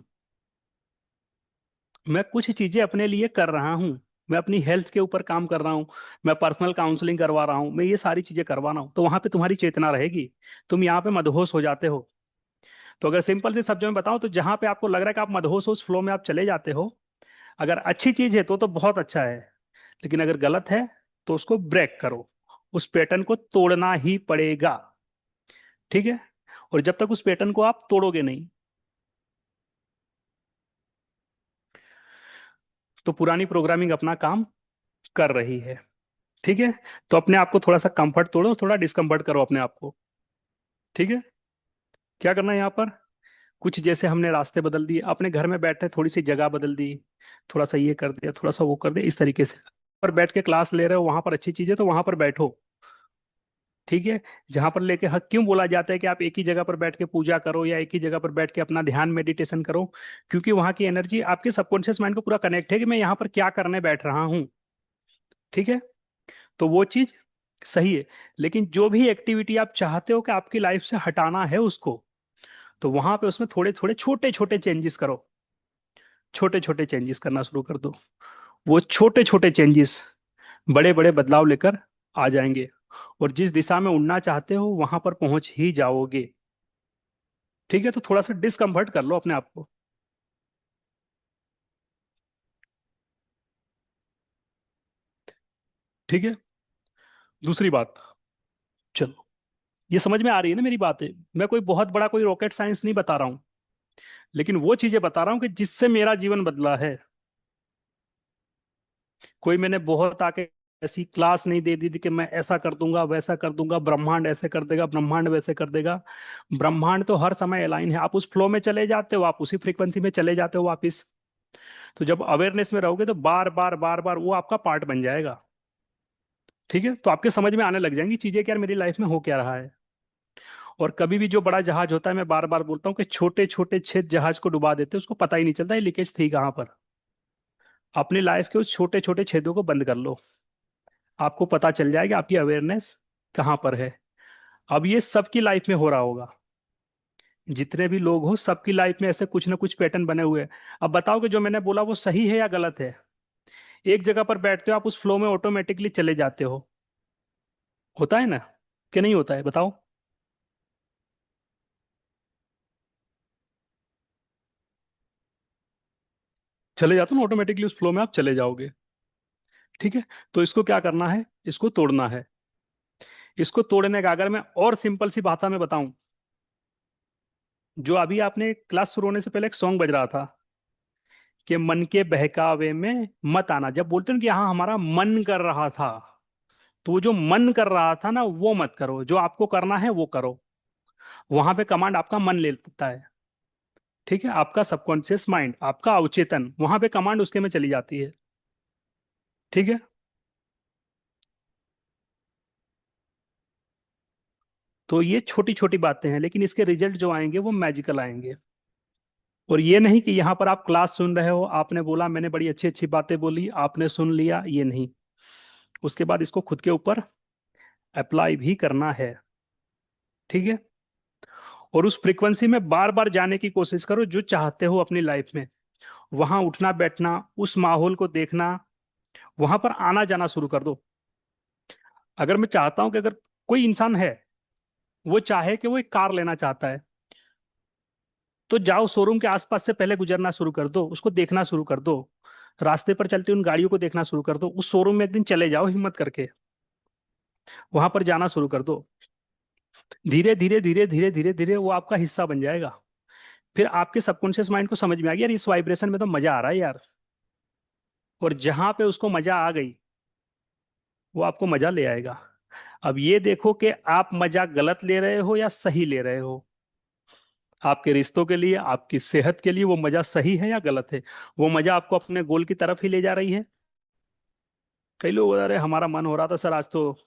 Speaker 1: मैं कुछ चीजें अपने लिए कर रहा हूं। मैं अपनी हेल्थ के ऊपर काम कर रहा हूं। मैं पर्सनल काउंसलिंग करवा रहा हूं। मैं ये सारी चीजें करवा रहा हूं, तो वहां पे तुम्हारी चेतना रहेगी। तुम यहाँ पे मदहोश हो जाते हो। तो अगर सिंपल से शब्दों में बताऊं तो जहां पे आपको लग रहा है कि आप मदहोश हो, उस फ्लो में आप चले जाते हो। अगर अच्छी चीज है तो बहुत अच्छा है। लेकिन अगर गलत है तो उसको ब्रेक करो। उस पैटर्न को तोड़ना ही पड़ेगा। ठीक है। और जब तक उस पैटर्न को आप तोड़ोगे नहीं, तो पुरानी प्रोग्रामिंग अपना काम कर रही है। ठीक है। तो अपने आप को थोड़ा सा कंफर्ट तोड़ो, थोड़ा डिस्कम्फर्ट करो अपने आप को। ठीक है। क्या करना है यहाँ पर? कुछ जैसे हमने रास्ते बदल दिए, अपने घर में बैठे थोड़ी सी जगह बदल दी, थोड़ा सा ये कर दिया, थोड़ा सा वो कर दिया, इस तरीके से। पर बैठ के क्लास ले रहे हो, वहां पर अच्छी चीज है तो वहां पर बैठो। ठीक है। जहां पर लेके हक क्यों बोला जाता है कि आप एक ही जगह पर बैठ के पूजा करो या एक ही जगह पर बैठ के अपना ध्यान मेडिटेशन करो? क्योंकि वहां की एनर्जी आपके सबकॉन्शियस माइंड को पूरा कनेक्ट है कि मैं यहाँ पर क्या करने बैठ रहा हूँ। ठीक है। तो वो चीज सही है। लेकिन जो भी एक्टिविटी आप चाहते हो कि आपकी लाइफ से हटाना है उसको, तो वहां पे उसमें थोड़े थोड़े छोटे छोटे चेंजेस करो। छोटे छोटे चेंजेस करना शुरू कर दो। वो छोटे छोटे चेंजेस बड़े बड़े बदलाव लेकर आ जाएंगे। और जिस दिशा में उड़ना चाहते हो वहां पर पहुंच ही जाओगे। ठीक है। तो थोड़ा सा डिस्कम्फर्ट कर लो अपने आप को। ठीक है। दूसरी बात, चलो, ये समझ में आ रही है ना मेरी बातें? मैं कोई बहुत बड़ा कोई रॉकेट साइंस नहीं बता रहा हूं। लेकिन वो चीजें बता रहा हूं कि जिससे मेरा जीवन बदला है। कोई मैंने बहुत आके ऐसी क्लास नहीं दे दी थी कि मैं ऐसा कर दूंगा वैसा कर दूंगा, ब्रह्मांड ऐसे कर देगा, ब्रह्मांड वैसे कर देगा। ब्रह्मांड तो हर समय अलाइन है, आप उस फ्लो में चले जाते हो, आप उसी फ्रीक्वेंसी में चले जाते हो वापिस। तो जब अवेयरनेस में रहोगे तो बार बार बार बार वो आपका पार्ट बन जाएगा। ठीक है। तो आपके समझ में आने लग जाएंगी चीजें कि यार मेरी लाइफ में हो क्या रहा है। और कभी भी जो बड़ा जहाज होता है, मैं बार बार बोलता हूँ कि छोटे छोटे छेद जहाज को डुबा देते हैं, उसको पता ही नहीं चलता ये लीकेज थी कहाँ पर। अपनी लाइफ के उस छोटे छोटे छेदों को बंद कर लो। आपको पता चल जाएगा आपकी अवेयरनेस कहाँ पर है। अब ये सबकी लाइफ में हो रहा होगा। जितने भी लोग हो सबकी लाइफ में ऐसे कुछ ना कुछ पैटर्न बने हुए हैं। अब बताओ कि जो मैंने बोला वो सही है या गलत है? एक जगह पर बैठते हो आप, उस फ्लो में ऑटोमेटिकली चले जाते हो। होता है ना? कि नहीं होता है बताओ? चले जाते हो ना ऑटोमेटिकली, उस फ्लो में आप चले जाओगे। ठीक है। तो इसको क्या करना है? इसको तोड़ना है। इसको तोड़ने का अगर मैं और सिंपल सी भाषा में बताऊं, जो अभी आपने क्लास शुरू होने से पहले एक सॉन्ग बज रहा था कि मन के बहकावे में मत आना, जब बोलते हैं कि हाँ हमारा मन कर रहा था, तो वो जो मन कर रहा था ना वो मत करो, जो आपको करना है वो करो। वहां पे कमांड आपका मन ले लेता है। ठीक है। आपका सबकॉन्शियस माइंड, आपका अवचेतन, वहां पे कमांड उसके में चली जाती है। ठीक है। तो ये छोटी छोटी बातें हैं, लेकिन इसके रिजल्ट जो आएंगे वो मैजिकल आएंगे। और ये नहीं कि यहाँ पर आप क्लास सुन रहे हो, आपने बोला मैंने बड़ी अच्छी अच्छी बातें बोली, आपने सुन लिया, ये नहीं। उसके बाद इसको खुद के ऊपर अप्लाई भी करना है। ठीक है। और उस फ्रीक्वेंसी में बार बार जाने की कोशिश करो जो चाहते हो अपनी लाइफ में। वहां उठना बैठना, उस माहौल को देखना, वहां पर आना जाना शुरू कर दो। अगर मैं चाहता हूं कि अगर कोई इंसान है, वो चाहे कि वो एक कार लेना चाहता है, तो जाओ शोरूम के आसपास से पहले गुजरना शुरू कर दो, उसको देखना शुरू कर दो। रास्ते पर चलती उन गाड़ियों को देखना शुरू कर दो, उस शोरूम में एक दिन चले जाओ हिम्मत करके, वहां पर जाना शुरू कर दो। धीरे धीरे धीरे धीरे धीरे धीरे वो आपका हिस्सा बन जाएगा। फिर आपके सबकॉन्शियस माइंड को समझ में आ गया यार इस वाइब्रेशन में तो मजा आ रहा है यार। और जहां पे उसको मजा आ गई, वो आपको मजा ले आएगा। अब ये देखो कि आप मजा गलत ले रहे हो या सही ले रहे हो। आपके रिश्तों के लिए, आपकी सेहत के लिए वो मजा सही है या गलत है? वो मजा आपको अपने गोल की तरफ ही ले जा रही है? कई लोग अरे हमारा मन हो रहा था सर आज तो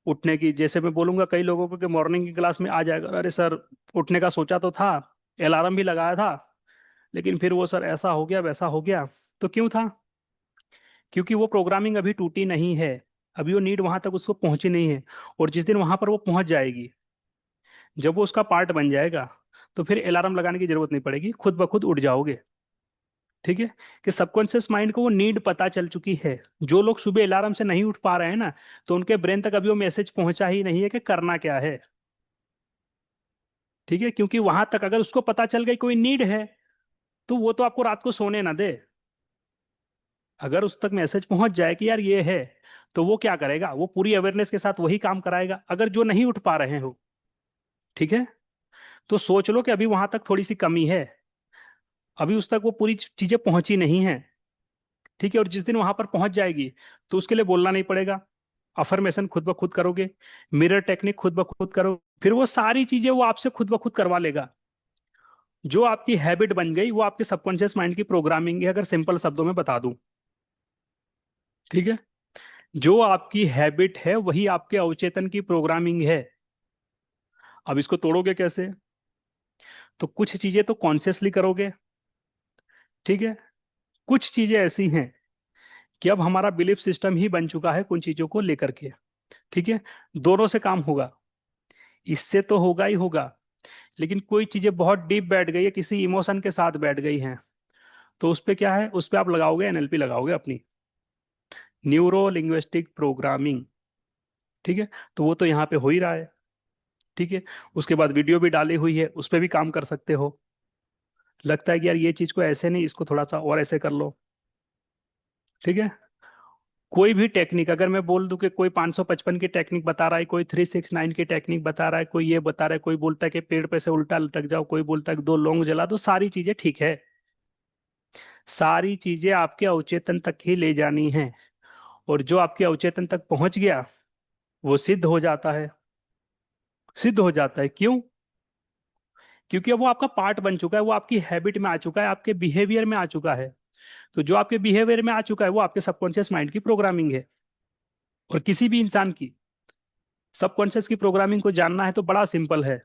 Speaker 1: उठने की, जैसे मैं बोलूंगा कई लोगों को कि मॉर्निंग की क्लास में आ जाएगा, अरे सर उठने का सोचा तो था, अलार्म भी लगाया था, लेकिन फिर वो सर ऐसा हो गया वैसा हो गया। तो क्यों था? क्योंकि वो प्रोग्रामिंग अभी टूटी नहीं है, अभी वो नीड वहां तक उसको पहुंची नहीं है। और जिस दिन वहां पर वो पहुंच जाएगी, जब वो उसका पार्ट बन जाएगा, तो फिर अलार्म लगाने की जरूरत नहीं पड़ेगी, खुद ब खुद उठ जाओगे। ठीक है? कि सबकॉन्शियस माइंड को वो नीड पता चल चुकी है। जो लोग सुबह अलार्म से नहीं उठ पा रहे हैं ना, तो उनके ब्रेन तक अभी वो मैसेज पहुंचा ही नहीं है कि करना क्या है। ठीक है? क्योंकि वहां तक अगर उसको पता चल गई कोई नीड है, तो वो तो आपको रात को सोने ना दे। अगर उस तक मैसेज पहुंच जाए कि यार ये है, तो वो क्या करेगा? वो पूरी अवेयरनेस के साथ वही काम कराएगा। अगर जो नहीं उठ पा रहे हो, ठीक है, तो सोच लो कि अभी वहां तक थोड़ी सी कमी है, अभी उस तक वो पूरी चीजें पहुंची नहीं है। ठीक है? और जिस दिन वहां पर पहुंच जाएगी, तो उसके लिए बोलना नहीं पड़ेगा, अफर्मेशन खुद ब खुद करोगे, मिरर टेक्निक खुद ब खुद करो, फिर वो सारी चीजें वो आपसे खुद ब खुद करवा लेगा। जो आपकी हैबिट बन गई वो आपके सबकॉन्शियस माइंड की प्रोग्रामिंग है, अगर सिंपल शब्दों में बता दूं। ठीक है? जो आपकी हैबिट है वही आपके अवचेतन की प्रोग्रामिंग है। अब इसको तोड़ोगे कैसे? तो कुछ चीजें तो कॉन्शियसली करोगे। ठीक है? कुछ चीजें ऐसी हैं कि अब हमारा बिलीफ सिस्टम ही बन चुका है कुछ चीजों को लेकर के। ठीक है? दोनों से काम होगा, इससे तो होगा ही होगा। लेकिन कोई चीजें बहुत डीप बैठ गई है, किसी इमोशन के साथ बैठ गई हैं, तो उस पे क्या है, उस पे आप लगाओगे एनएलपी, लगाओगे अपनी न्यूरो लिंग्विस्टिक प्रोग्रामिंग। ठीक है? तो वो तो यहाँ पे हो ही रहा है। ठीक है? उसके बाद वीडियो भी डाली हुई है, उस पे भी काम कर सकते हो। लगता है कि यार ये चीज को ऐसे नहीं, इसको थोड़ा सा और ऐसे कर लो। ठीक है? कोई भी टेक्निक अगर मैं बोल दूं कि कोई 555 की टेक्निक बता रहा है, कोई 369 की टेक्निक बता रहा है, कोई ये बता रहा है, कोई बोलता है कि पेड़ पे से उल्टा लटक जाओ, कोई बोलता है कि दो लौंग जला दो, सारी चीजें ठीक है। सारी चीजें आपके अवचेतन तक ही ले जानी है। और जो आपके अवचेतन तक पहुंच गया, वो सिद्ध हो जाता है। सिद्ध हो जाता है क्यों? क्योंकि अब वो आपका पार्ट बन चुका है, वो आपकी हैबिट में आ चुका है, आपके बिहेवियर में आ चुका है। तो जो आपके बिहेवियर में आ चुका है वो आपके सबकॉन्शियस माइंड की प्रोग्रामिंग है। और किसी भी इंसान की सबकॉन्शियस की प्रोग्रामिंग को जानना है तो बड़ा सिंपल है,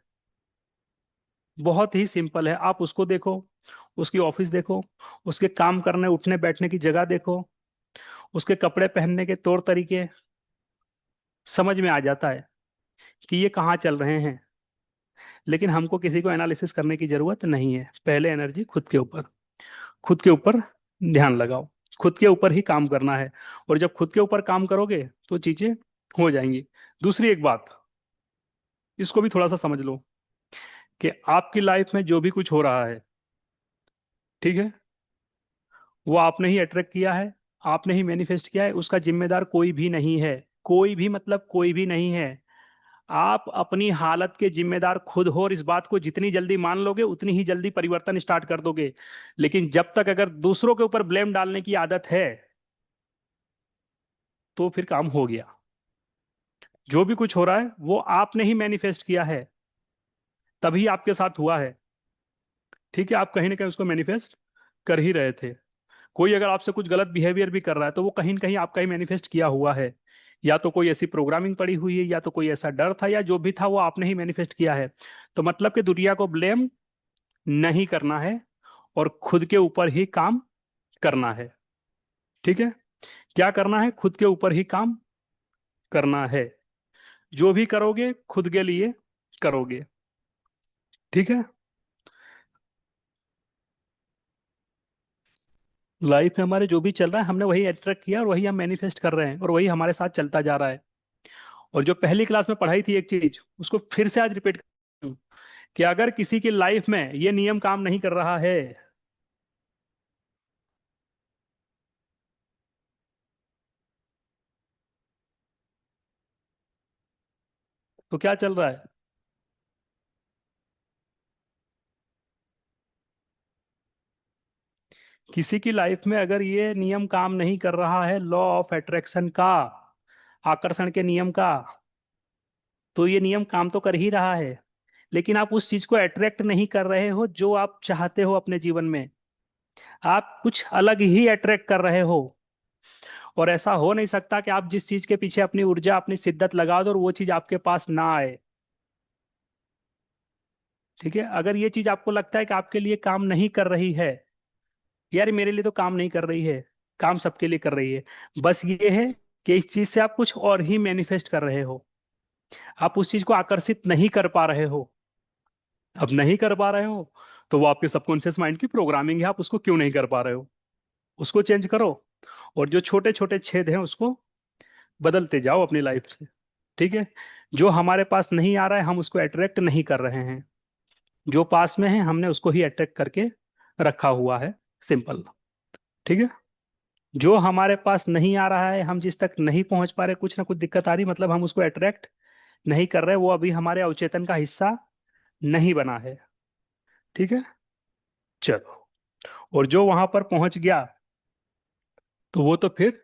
Speaker 1: बहुत ही सिंपल है। आप उसको देखो, उसकी ऑफिस देखो, उसके काम करने उठने बैठने की जगह देखो, उसके कपड़े पहनने के तौर तरीके, समझ में आ जाता है कि ये कहाँ चल रहे हैं। लेकिन हमको किसी को एनालिसिस करने की जरूरत नहीं है। पहले एनर्जी खुद के ऊपर, खुद के ऊपर ध्यान लगाओ, खुद के ऊपर ही काम करना है। और जब खुद के ऊपर काम करोगे तो चीजें हो जाएंगी। दूसरी एक बात, इसको भी थोड़ा सा समझ लो कि आपकी लाइफ में जो भी कुछ हो रहा है, ठीक है, वो आपने ही अट्रैक्ट किया है, आपने ही मैनिफेस्ट किया है, उसका जिम्मेदार कोई भी नहीं है। कोई भी मतलब कोई भी नहीं है। आप अपनी हालत के जिम्मेदार खुद हो, और इस बात को जितनी जल्दी मान लोगे उतनी ही जल्दी परिवर्तन स्टार्ट कर दोगे। लेकिन जब तक अगर दूसरों के ऊपर ब्लेम डालने की आदत है, तो फिर काम हो गया। जो भी कुछ हो रहा है वो आपने ही मैनिफेस्ट किया है, तभी आपके साथ हुआ है। ठीक है? आप कहीं ना कहीं उसको मैनिफेस्ट कर ही रहे थे। कोई अगर आपसे कुछ गलत बिहेवियर भी कर रहा है, तो वो कहीं न कहीं आपका ही मैनिफेस्ट किया हुआ है। या तो कोई ऐसी प्रोग्रामिंग पड़ी हुई है, या तो कोई ऐसा डर था, या जो भी था वो आपने ही मैनिफेस्ट किया है। तो मतलब कि दुनिया को ब्लेम नहीं करना है, और खुद के ऊपर ही काम करना है। ठीक है? क्या करना है? खुद के ऊपर ही काम करना है। जो भी करोगे खुद के लिए करोगे। ठीक है? लाइफ में हमारे जो भी चल रहा है, हमने वही अट्रैक्ट किया और वही हम मैनिफेस्ट कर रहे हैं, और वही हमारे साथ चलता जा रहा है। और जो पहली क्लास में पढ़ाई थी एक चीज, उसको फिर से आज रिपीट करूं, कि अगर किसी की लाइफ में ये नियम काम नहीं कर रहा है, तो क्या चल रहा है? किसी की लाइफ में अगर ये नियम काम नहीं कर रहा है, लॉ ऑफ अट्रैक्शन का, आकर्षण के नियम का, तो ये नियम काम तो कर ही रहा है, लेकिन आप उस चीज को अट्रैक्ट नहीं कर रहे हो जो आप चाहते हो अपने जीवन में। आप कुछ अलग ही अट्रैक्ट कर रहे हो। और ऐसा हो नहीं सकता कि आप जिस चीज के पीछे अपनी ऊर्जा, अपनी शिद्दत लगा दो और वो चीज आपके पास ना आए। ठीक है, अगर ये चीज आपको लगता है कि आपके लिए काम नहीं कर रही है, यार ये मेरे लिए तो काम नहीं कर रही है, काम सबके लिए कर रही है, बस ये है कि इस चीज से आप कुछ और ही मैनिफेस्ट कर रहे हो, आप उस चीज को आकर्षित नहीं कर पा रहे हो। अब नहीं कर पा रहे हो तो वो आपके सबकॉन्शियस माइंड की प्रोग्रामिंग है, आप उसको क्यों नहीं कर पा रहे हो, उसको चेंज करो। और जो छोटे छोटे छेद हैं उसको बदलते जाओ अपनी लाइफ से। ठीक है, जो हमारे पास नहीं आ रहा है हम उसको अट्रैक्ट नहीं कर रहे हैं, जो पास में है हमने उसको ही अट्रैक्ट करके रखा हुआ है। सिंपल। ठीक है, जो हमारे पास नहीं आ रहा है, हम जिस तक नहीं पहुंच पा रहे, कुछ ना कुछ दिक्कत आ रही, मतलब हम उसको अट्रैक्ट नहीं कर रहे, वो अभी हमारे अवचेतन का हिस्सा नहीं बना है। ठीक है, चलो। और जो वहां पर पहुंच गया तो वो तो फिर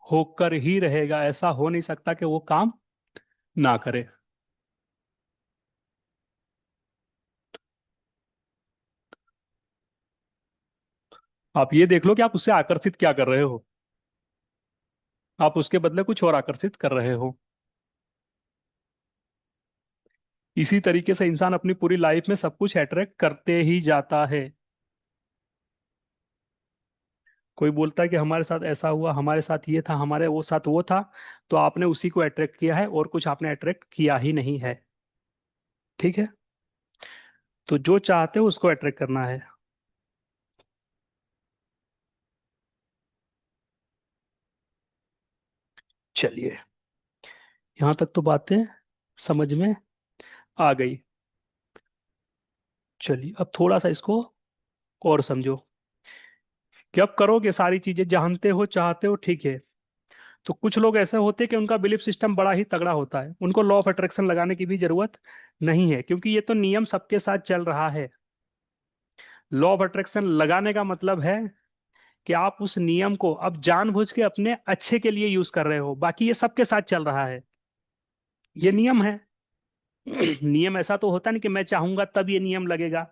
Speaker 1: होकर ही रहेगा, ऐसा हो नहीं सकता कि वो काम ना करे। आप ये देख लो कि आप उससे आकर्षित क्या कर रहे हो, आप उसके बदले कुछ और आकर्षित कर रहे हो। इसी तरीके से इंसान अपनी पूरी लाइफ में सब कुछ अट्रैक्ट करते ही जाता है। कोई बोलता है कि हमारे साथ ऐसा हुआ, हमारे साथ ये था, हमारे वो साथ वो था, तो आपने उसी को अट्रैक्ट किया है और कुछ आपने अट्रैक्ट किया ही नहीं है। ठीक है, तो जो चाहते हो उसको अट्रैक्ट करना है। चलिए, यहां तक तो बातें समझ में आ गई। चलिए अब थोड़ा सा इसको और समझो कि अब करोगे सारी चीजें, जानते हो चाहते हो, ठीक है। तो कुछ लोग ऐसे होते हैं कि उनका बिलीफ सिस्टम बड़ा ही तगड़ा होता है, उनको लॉ ऑफ अट्रैक्शन लगाने की भी जरूरत नहीं है, क्योंकि ये तो नियम सबके साथ चल रहा है। लॉ ऑफ अट्रैक्शन लगाने का मतलब है कि आप उस नियम को अब जानबूझ के अपने अच्छे के लिए यूज कर रहे हो, बाकी ये सबके साथ चल रहा है, ये नियम है। नियम ऐसा तो होता नहीं कि मैं चाहूंगा तब ये नियम लगेगा।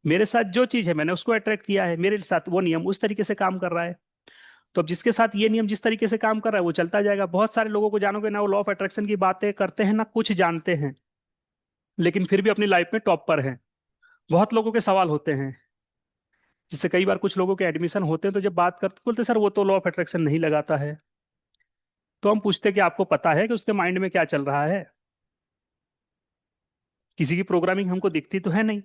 Speaker 1: मेरे साथ जो चीज है मैंने उसको अट्रैक्ट किया है, मेरे साथ वो नियम उस तरीके से काम कर रहा है। तो अब जिसके साथ ये नियम जिस तरीके से काम कर रहा है वो चलता जाएगा। बहुत सारे लोगों को जानोगे ना, वो लॉ ऑफ अट्रैक्शन की बातें करते हैं ना कुछ जानते हैं, लेकिन फिर भी अपनी लाइफ में टॉप पर हैं। बहुत लोगों के सवाल होते हैं, जिससे कई बार कुछ लोगों के एडमिशन होते हैं तो जब बात करते बोलते सर वो तो लॉ ऑफ अट्रैक्शन नहीं लगाता है। तो हम पूछते कि आपको पता है कि उसके माइंड में क्या चल रहा है? किसी की प्रोग्रामिंग हमको दिखती तो है नहीं,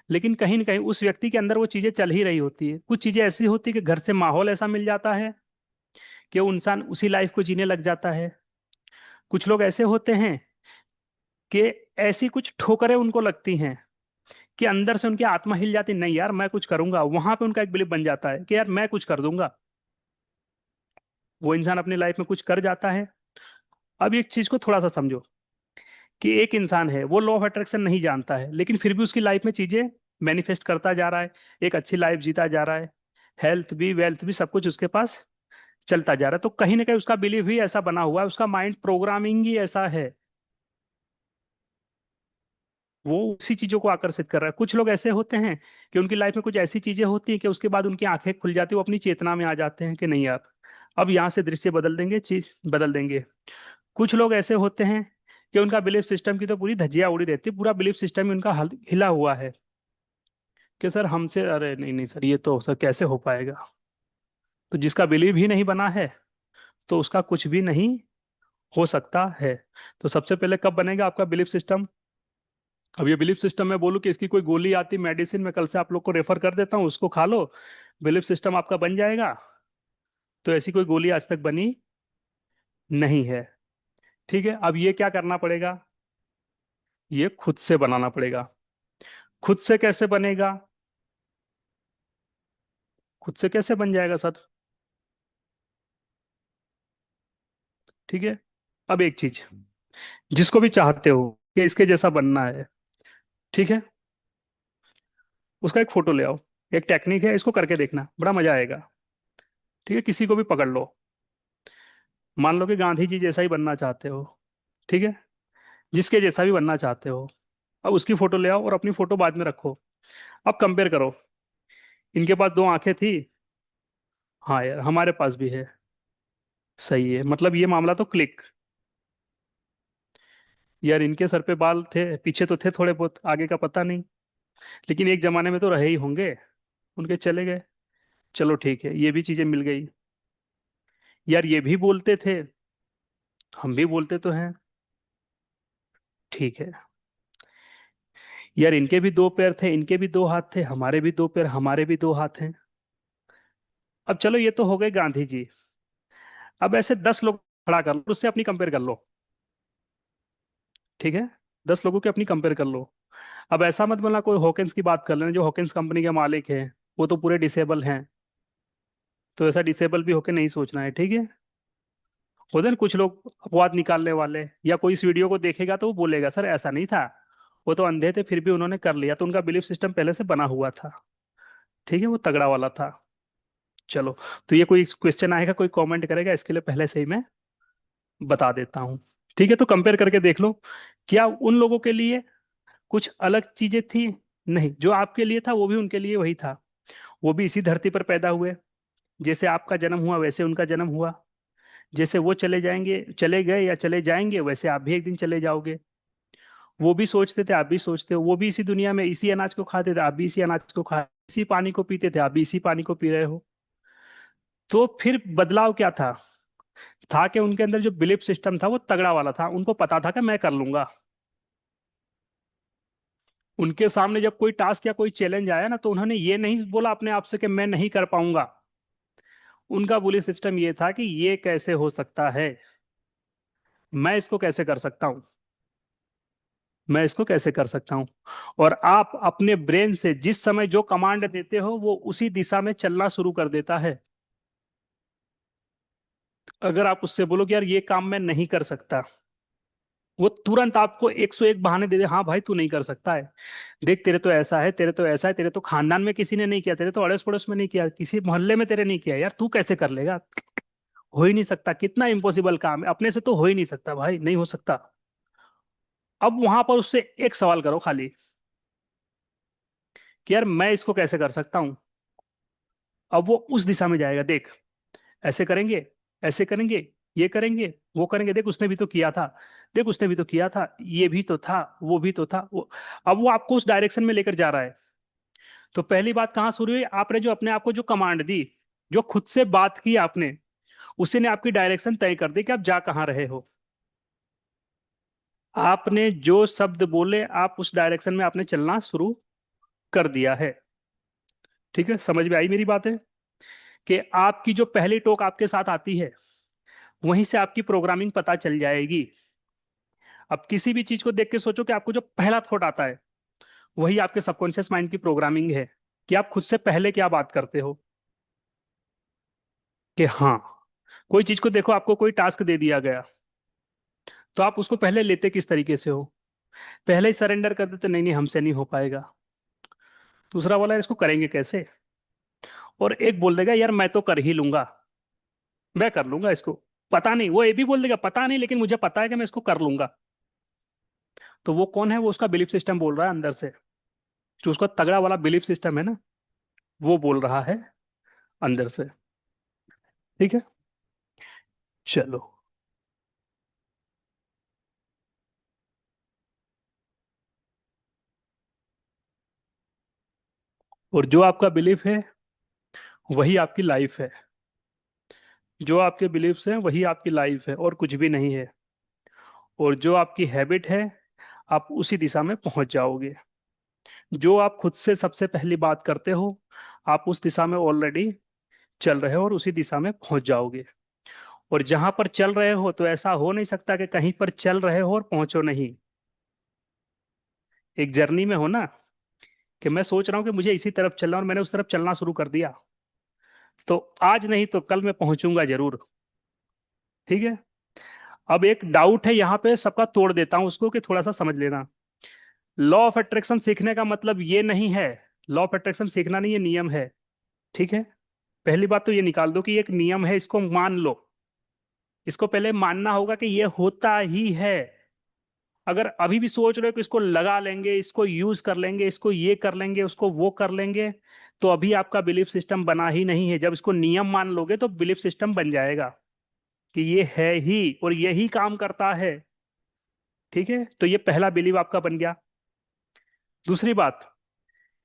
Speaker 1: लेकिन कहीं ना कहीं उस व्यक्ति के अंदर वो चीजें चल ही रही होती है। कुछ चीजें ऐसी होती है कि घर से माहौल ऐसा मिल जाता है कि वो इंसान उसी लाइफ को जीने लग जाता है। कुछ लोग ऐसे होते हैं कि ऐसी कुछ ठोकरें उनको लगती हैं कि अंदर से उनकी आत्मा हिल जाती, नहीं यार मैं कुछ करूंगा, वहां पे उनका एक बिलीफ बन जाता है कि यार मैं कुछ कर दूंगा। वो इंसान अपनी लाइफ में कुछ कर जाता है। अब एक चीज को थोड़ा सा समझो कि एक इंसान है, वो लॉ ऑफ अट्रैक्शन नहीं जानता है, लेकिन फिर भी उसकी लाइफ में चीजें मैनिफेस्ट करता जा रहा है, एक अच्छी लाइफ जीता जा रहा है, हेल्थ भी वेल्थ भी सब कुछ उसके पास चलता जा रहा है। तो कहीं ना कहीं उसका बिलीफ ही ऐसा बना हुआ है, उसका माइंड प्रोग्रामिंग ही ऐसा है, वो उसी चीजों को आकर्षित कर रहा है। कुछ लोग ऐसे होते हैं कि उनकी लाइफ में कुछ ऐसी चीजें होती हैं कि उसके बाद उनकी आंखें खुल जाती है, वो अपनी चेतना में आ जाते हैं कि नहीं यार अब यहाँ से दृश्य बदल देंगे, चीज बदल देंगे। कुछ लोग ऐसे होते हैं कि उनका बिलीफ सिस्टम की तो पूरी धज्जियां उड़ी रहती है, पूरा बिलीफ सिस्टम ही उनका हिला हुआ है कि सर हमसे, अरे नहीं नहीं सर ये तो सर कैसे हो पाएगा। तो जिसका बिलीव ही नहीं बना है तो उसका कुछ भी नहीं हो सकता है। तो सबसे पहले कब बनेगा आपका बिलीफ सिस्टम? अब ये बिलीफ सिस्टम मैं बोलूँ कि इसकी कोई गोली आती मेडिसिन, मैं कल से आप लोग को रेफर कर देता हूँ, उसको खा लो, बिलीफ सिस्टम आपका बन जाएगा, तो ऐसी कोई गोली आज तक बनी नहीं है। ठीक है, अब ये क्या करना पड़ेगा? ये खुद से बनाना पड़ेगा। खुद से कैसे बनेगा? खुद से कैसे बन जाएगा सर? ठीक है, अब एक चीज, जिसको भी चाहते हो कि इसके जैसा बनना है, ठीक है, उसका एक फोटो ले आओ। एक टेक्निक है, इसको करके देखना, बड़ा मजा आएगा। ठीक है, किसी को भी पकड़ लो, मान लो कि गांधी जी जैसा ही बनना चाहते हो, ठीक है, जिसके जैसा भी बनना चाहते हो, अब उसकी फोटो ले आओ और अपनी फोटो बाद में रखो। अब कंपेयर करो, इनके पास दो आंखें थी, हाँ यार हमारे पास भी है, सही है, मतलब ये मामला तो क्लिक। यार इनके सर पे बाल थे, पीछे तो थे थोड़े बहुत, आगे का पता नहीं, लेकिन एक जमाने में तो रहे ही होंगे, उनके चले गए। चलो ठीक है, ये भी चीजें मिल गई। यार ये भी बोलते थे, हम भी बोलते तो हैं, ठीक है। यार इनके भी दो पैर थे, इनके भी दो हाथ थे, हमारे भी दो पैर, हमारे भी दो हाथ हैं। अब चलो ये तो हो गए गांधी जी। अब ऐसे 10 लोग खड़ा कर लो, उससे अपनी कंपेयर कर लो, ठीक है, 10 लोगों की अपनी कंपेयर कर लो। अब ऐसा मत बोलना कोई हॉकिंस की बात कर लेना, जो हॉकिंस कंपनी के मालिक हैं वो तो पूरे डिसेबल हैं, तो ऐसा डिसेबल भी होके नहीं सोचना है, ठीक है। होते हैं ना कुछ लोग अपवाद निकालने वाले, या कोई इस वीडियो को देखेगा तो वो बोलेगा सर ऐसा नहीं था, वो तो अंधे थे फिर भी उन्होंने कर लिया, तो उनका बिलीफ सिस्टम पहले से बना हुआ था, ठीक है, वो तगड़ा वाला था। चलो, तो ये कोई क्वेश्चन आएगा, कोई कमेंट करेगा, इसके लिए पहले से ही मैं बता देता हूँ। ठीक है, तो कंपेयर करके देख लो, क्या उन लोगों के लिए कुछ अलग चीजें थी? नहीं, जो आपके लिए था वो भी उनके लिए वही था। वो भी इसी धरती पर पैदा हुए, जैसे आपका जन्म हुआ वैसे उनका जन्म हुआ। जैसे वो चले जाएंगे, चले गए या चले जाएंगे, वैसे आप भी एक दिन चले जाओगे। वो भी सोचते थे, आप भी सोचते हो, वो भी इसी दुनिया में इसी अनाज को खाते थे, आप भी इसी अनाज को खा, इसी पानी को पीते थे, आप भी इसी पानी को पी रहे हो। तो फिर बदलाव क्या था कि उनके अंदर जो बिलीफ सिस्टम था वो तगड़ा वाला था, उनको पता था कि मैं कर लूंगा। उनके सामने जब कोई टास्क या कोई चैलेंज आया ना, तो उन्होंने ये नहीं बोला अपने आप से कि मैं नहीं कर पाऊंगा। उनका बिलीफ सिस्टम ये था कि ये कैसे हो सकता है, मैं इसको कैसे कर सकता हूँ, मैं इसको कैसे कर सकता हूँ। और आप अपने ब्रेन से जिस समय जो कमांड देते हो वो उसी दिशा में चलना शुरू कर देता है। अगर आप उससे बोलो कि यार ये काम मैं नहीं कर सकता, वो तुरंत आपको 101 बहाने दे दे, हाँ भाई तू नहीं कर सकता है, देख तेरे तो ऐसा है, तेरे तो ऐसा है, तेरे तो खानदान में किसी ने नहीं किया, तेरे तो अड़ोस पड़ोस में नहीं किया, किसी मोहल्ले में तेरे नहीं किया, यार तू कैसे कर लेगा, हो ही नहीं सकता, कितना इम्पॉसिबल काम है, अपने से तो हो ही नहीं सकता भाई, नहीं हो सकता। अब वहां पर उससे एक सवाल करो खाली, कि यार मैं इसको कैसे कर सकता हूँ। अब वो उस दिशा में जाएगा, देख ऐसे करेंगे, ऐसे करेंगे, ये करेंगे, वो करेंगे, देख उसने भी तो किया था, देख उसने भी तो किया था, ये भी तो था, वो भी तो था वो। अब वो आपको उस डायरेक्शन में लेकर जा रहा है। तो पहली बात कहाँ शुरू हुई, आपने जो अपने आप को जो कमांड दी, जो खुद से बात की आपने, उसी ने आपकी डायरेक्शन तय कर दी कि आप जा कहाँ रहे हो। आपने जो शब्द बोले, आप उस डायरेक्शन में आपने चलना शुरू कर दिया है। ठीक है, समझ में आई मेरी बात है, कि आपकी जो पहली टोक आपके साथ आती है, वहीं से आपकी प्रोग्रामिंग पता चल जाएगी। अब किसी भी चीज को देख के सोचो कि आपको जो पहला थॉट आता है, वही आपके सबकॉन्शियस माइंड की प्रोग्रामिंग है, कि आप खुद से पहले क्या बात करते हो। कि हाँ, कोई चीज को देखो, आपको कोई टास्क दे दिया गया, तो आप उसको पहले लेते किस तरीके से हो, पहले ही सरेंडर कर देते, नहीं नहीं हमसे नहीं हो पाएगा। दूसरा वाला इसको करेंगे कैसे, और एक बोल देगा यार मैं तो कर ही लूंगा, मैं कर लूंगा इसको, पता नहीं, वो ये भी बोल देगा पता नहीं, लेकिन मुझे पता है कि मैं इसको कर लूंगा। तो वो कौन है, वो उसका बिलीफ सिस्टम बोल रहा है अंदर से, जो उसका तगड़ा वाला बिलीफ सिस्टम है ना, वो बोल रहा है अंदर से। ठीक है, चलो। और जो आपका बिलीफ है वही आपकी लाइफ है, जो आपके बिलीफ्स हैं वही आपकी लाइफ है, और कुछ भी नहीं है। और जो आपकी हैबिट है, आप उसी दिशा में पहुंच जाओगे। जो आप खुद से सबसे पहली बात करते हो, आप उस दिशा में ऑलरेडी चल रहे हो और उसी दिशा में पहुंच जाओगे। और जहां पर चल रहे हो, तो ऐसा हो नहीं सकता कि कहीं पर चल रहे हो और पहुंचो नहीं। एक जर्नी में हो ना, कि मैं सोच रहा हूँ कि मुझे इसी तरफ चलना, और मैंने उस तरफ चलना शुरू कर दिया, तो आज नहीं तो कल मैं पहुंचूंगा जरूर। ठीक है, अब एक डाउट है यहाँ पे, सबका तोड़ देता हूँ उसको, कि थोड़ा सा समझ लेना। लॉ ऑफ अट्रैक्शन सीखने का मतलब ये नहीं है, लॉ ऑफ अट्रैक्शन सीखना नहीं, ये नियम है। ठीक है। पहली बात तो ये निकाल दो कि ये एक नियम है, इसको मान लो। इसको पहले मानना होगा कि ये होता ही है। अगर अभी भी सोच रहे हो कि इसको लगा लेंगे, इसको यूज कर लेंगे, इसको ये कर लेंगे, उसको वो कर लेंगे, तो अभी आपका बिलीफ सिस्टम बना ही नहीं है। जब इसको नियम मान लोगे तो बिलीफ सिस्टम बन जाएगा कि ये है ही और यही काम करता है। ठीक है, तो ये पहला बिलीव आपका बन गया। दूसरी बात,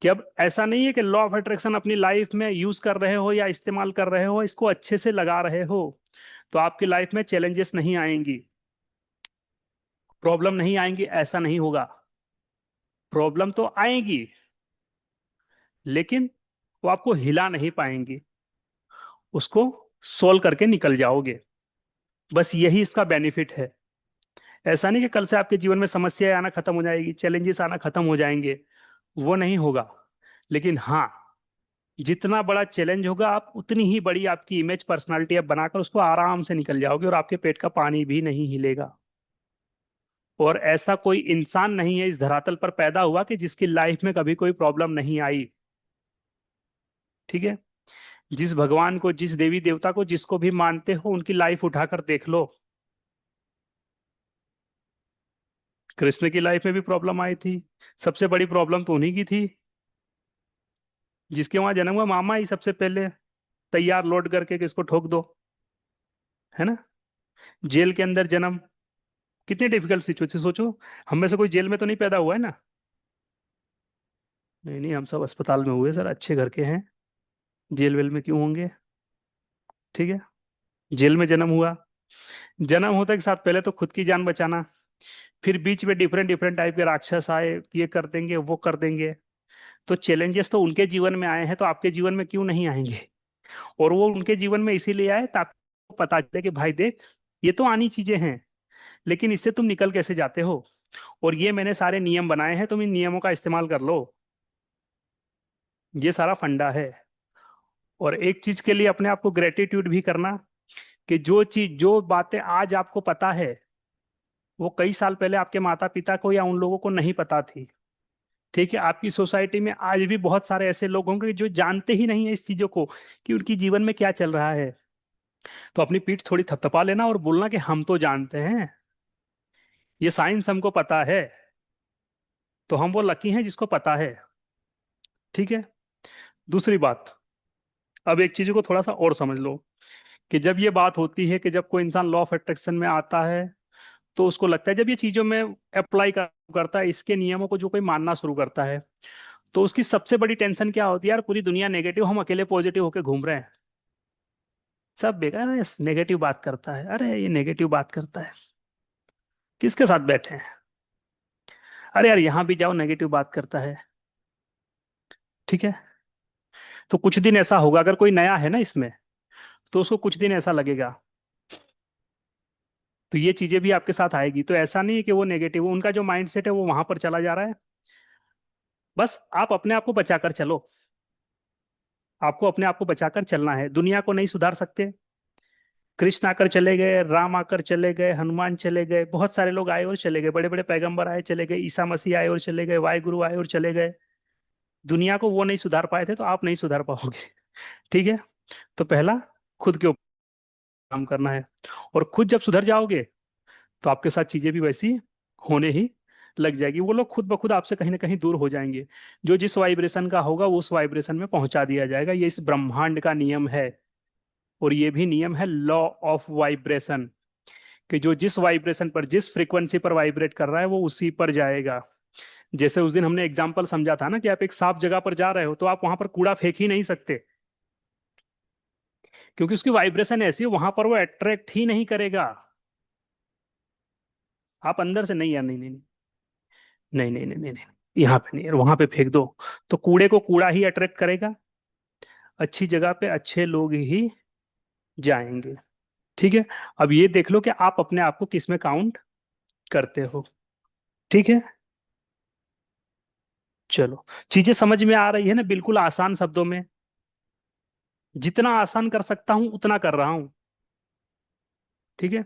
Speaker 1: कि अब ऐसा नहीं है कि लॉ ऑफ अट्रैक्शन अपनी लाइफ में यूज कर रहे हो या इस्तेमाल कर रहे हो, इसको अच्छे से लगा रहे हो, तो आपकी लाइफ में चैलेंजेस नहीं आएंगी, प्रॉब्लम नहीं आएंगी, ऐसा नहीं होगा। प्रॉब्लम तो आएंगी, लेकिन वो आपको हिला नहीं पाएंगी, उसको सोल्व करके निकल जाओगे। बस यही इसका बेनिफिट है। ऐसा नहीं कि कल से आपके जीवन में समस्याएं आना खत्म हो जाएगी, चैलेंजेस आना खत्म हो जाएंगे, वो नहीं होगा। लेकिन हाँ, जितना बड़ा चैलेंज होगा, आप उतनी ही बड़ी आपकी इमेज, पर्सनालिटी आप बनाकर उसको आराम से निकल जाओगे, और आपके पेट का पानी भी नहीं हिलेगा। और ऐसा कोई इंसान नहीं है इस धरातल पर पैदा हुआ कि जिसकी लाइफ में कभी कोई प्रॉब्लम नहीं आई। ठीक है। जिस भगवान को, जिस देवी देवता को, जिसको भी मानते हो, उनकी लाइफ उठाकर देख लो। कृष्ण की लाइफ में भी प्रॉब्लम आई थी। सबसे बड़ी प्रॉब्लम तो उन्हीं की थी। जिसके वहां जन्म हुआ, मामा ही सबसे पहले तैयार लोड करके कि इसको ठोक दो। है ना। जेल के अंदर जन्म, कितनी डिफिकल्ट सिचुएशन सोचो। हम में से कोई जेल में तो नहीं पैदा हुआ है ना। नहीं नहीं, हम सब अस्पताल में हुए सर, अच्छे घर के हैं। जेल वेल में क्यों होंगे। ठीक है। जेल में जन्म हुआ। जन्म होते के साथ पहले तो खुद की जान बचाना, फिर बीच में डिफरेंट डिफरेंट टाइप के राक्षस आए, ये कर देंगे, वो कर देंगे। तो चैलेंजेस तो उनके जीवन में आए हैं, तो आपके जीवन में क्यों नहीं आएंगे। और वो उनके जीवन में इसीलिए आए ताकि आपको पता चले कि भाई देख, ये तो आनी चीजें हैं, लेकिन इससे तुम निकल कैसे जाते हो। और ये मैंने सारे नियम बनाए हैं, तुम इन नियमों का इस्तेमाल कर लो। ये सारा फंडा है। और एक चीज के लिए अपने आप को ग्रेटिट्यूड भी करना, कि जो चीज, जो बातें आज आपको पता है, वो कई साल पहले आपके माता पिता को या उन लोगों को नहीं पता थी। ठीक है। आपकी सोसाइटी में आज भी बहुत सारे ऐसे लोग होंगे जो जानते ही नहीं है इस चीजों को, कि उनकी जीवन में क्या चल रहा है। तो अपनी पीठ थोड़ी थपथपा लेना और बोलना कि हम तो जानते हैं, ये साइंस हमको पता है। तो हम वो लकी हैं जिसको पता है। ठीक है। दूसरी बात, अब एक चीज को थोड़ा सा और समझ लो, कि जब ये बात होती है कि जब कोई इंसान लॉ ऑफ अट्रैक्शन में आता है, तो उसको लगता है, जब ये चीजों में अप्लाई करता है, इसके नियमों को जो कोई मानना शुरू करता है, तो उसकी सबसे बड़ी टेंशन क्या होती है, यार पूरी दुनिया नेगेटिव, हम अकेले पॉजिटिव होके घूम रहे हैं। सब बेकार है, नेगेटिव बात करता है, अरे ये नेगेटिव बात करता है, किसके साथ बैठे हैं। अरे यार यहाँ भी जाओ, नेगेटिव बात करता है। ठीक है। तो कुछ दिन ऐसा होगा, अगर कोई नया है ना इसमें, तो उसको कुछ दिन ऐसा लगेगा। तो ये चीजें भी आपके साथ आएगी। तो ऐसा नहीं है कि वो नेगेटिव, उनका जो माइंड सेट है वो वहां पर चला जा रहा है। बस आप अपने आप को बचाकर चलो। आपको अपने आप को बचाकर चलना है, दुनिया को नहीं सुधार सकते। कृष्ण आकर चले गए, राम आकर चले गए, हनुमान चले गए, बहुत सारे लोग आए और चले गए, बड़े बड़े पैगंबर आए चले गए, ईसा मसीह आए और चले गए, वाहिगुरु आए और चले गए। दुनिया को वो नहीं सुधार पाए थे, तो आप नहीं सुधार पाओगे। ठीक है। तो पहला, खुद के ऊपर काम करना है। और खुद जब सुधर जाओगे, तो आपके साथ चीजें भी वैसी होने ही लग जाएगी। वो लोग खुद ब खुद आपसे कहीं ना कहीं दूर हो जाएंगे। जो जिस वाइब्रेशन का होगा वो उस वाइब्रेशन में पहुंचा दिया जाएगा। ये इस ब्रह्मांड का नियम है। और ये भी नियम है लॉ ऑफ वाइब्रेशन, कि जो जिस वाइब्रेशन पर, जिस फ्रीक्वेंसी पर वाइब्रेट कर रहा है, वो उसी पर जाएगा। जैसे उस दिन हमने एग्जाम्पल समझा था ना, कि आप एक साफ जगह पर जा रहे हो, तो आप वहां पर कूड़ा फेंक ही नहीं सकते, क्योंकि उसकी वाइब्रेशन ऐसी है, वहां पर वो अट्रैक्ट ही नहीं करेगा। आप अंदर से, नहीं यार, नहीं नहीं नहीं नहीं नहीं नहीं नहीं नहीं, यहाँ पे नहीं यार, वहां पे फेंक दो। तो कूड़े को कूड़ा ही अट्रैक्ट करेगा, अच्छी जगह पे अच्छे लोग ही जाएंगे। ठीक है। अब ये देख लो कि आप अपने आप को किस में काउंट करते हो। ठीक है। चलो, चीजें समझ में आ रही है ना, बिल्कुल आसान शब्दों में। जितना आसान कर सकता हूं उतना कर रहा हूं। ठीक है।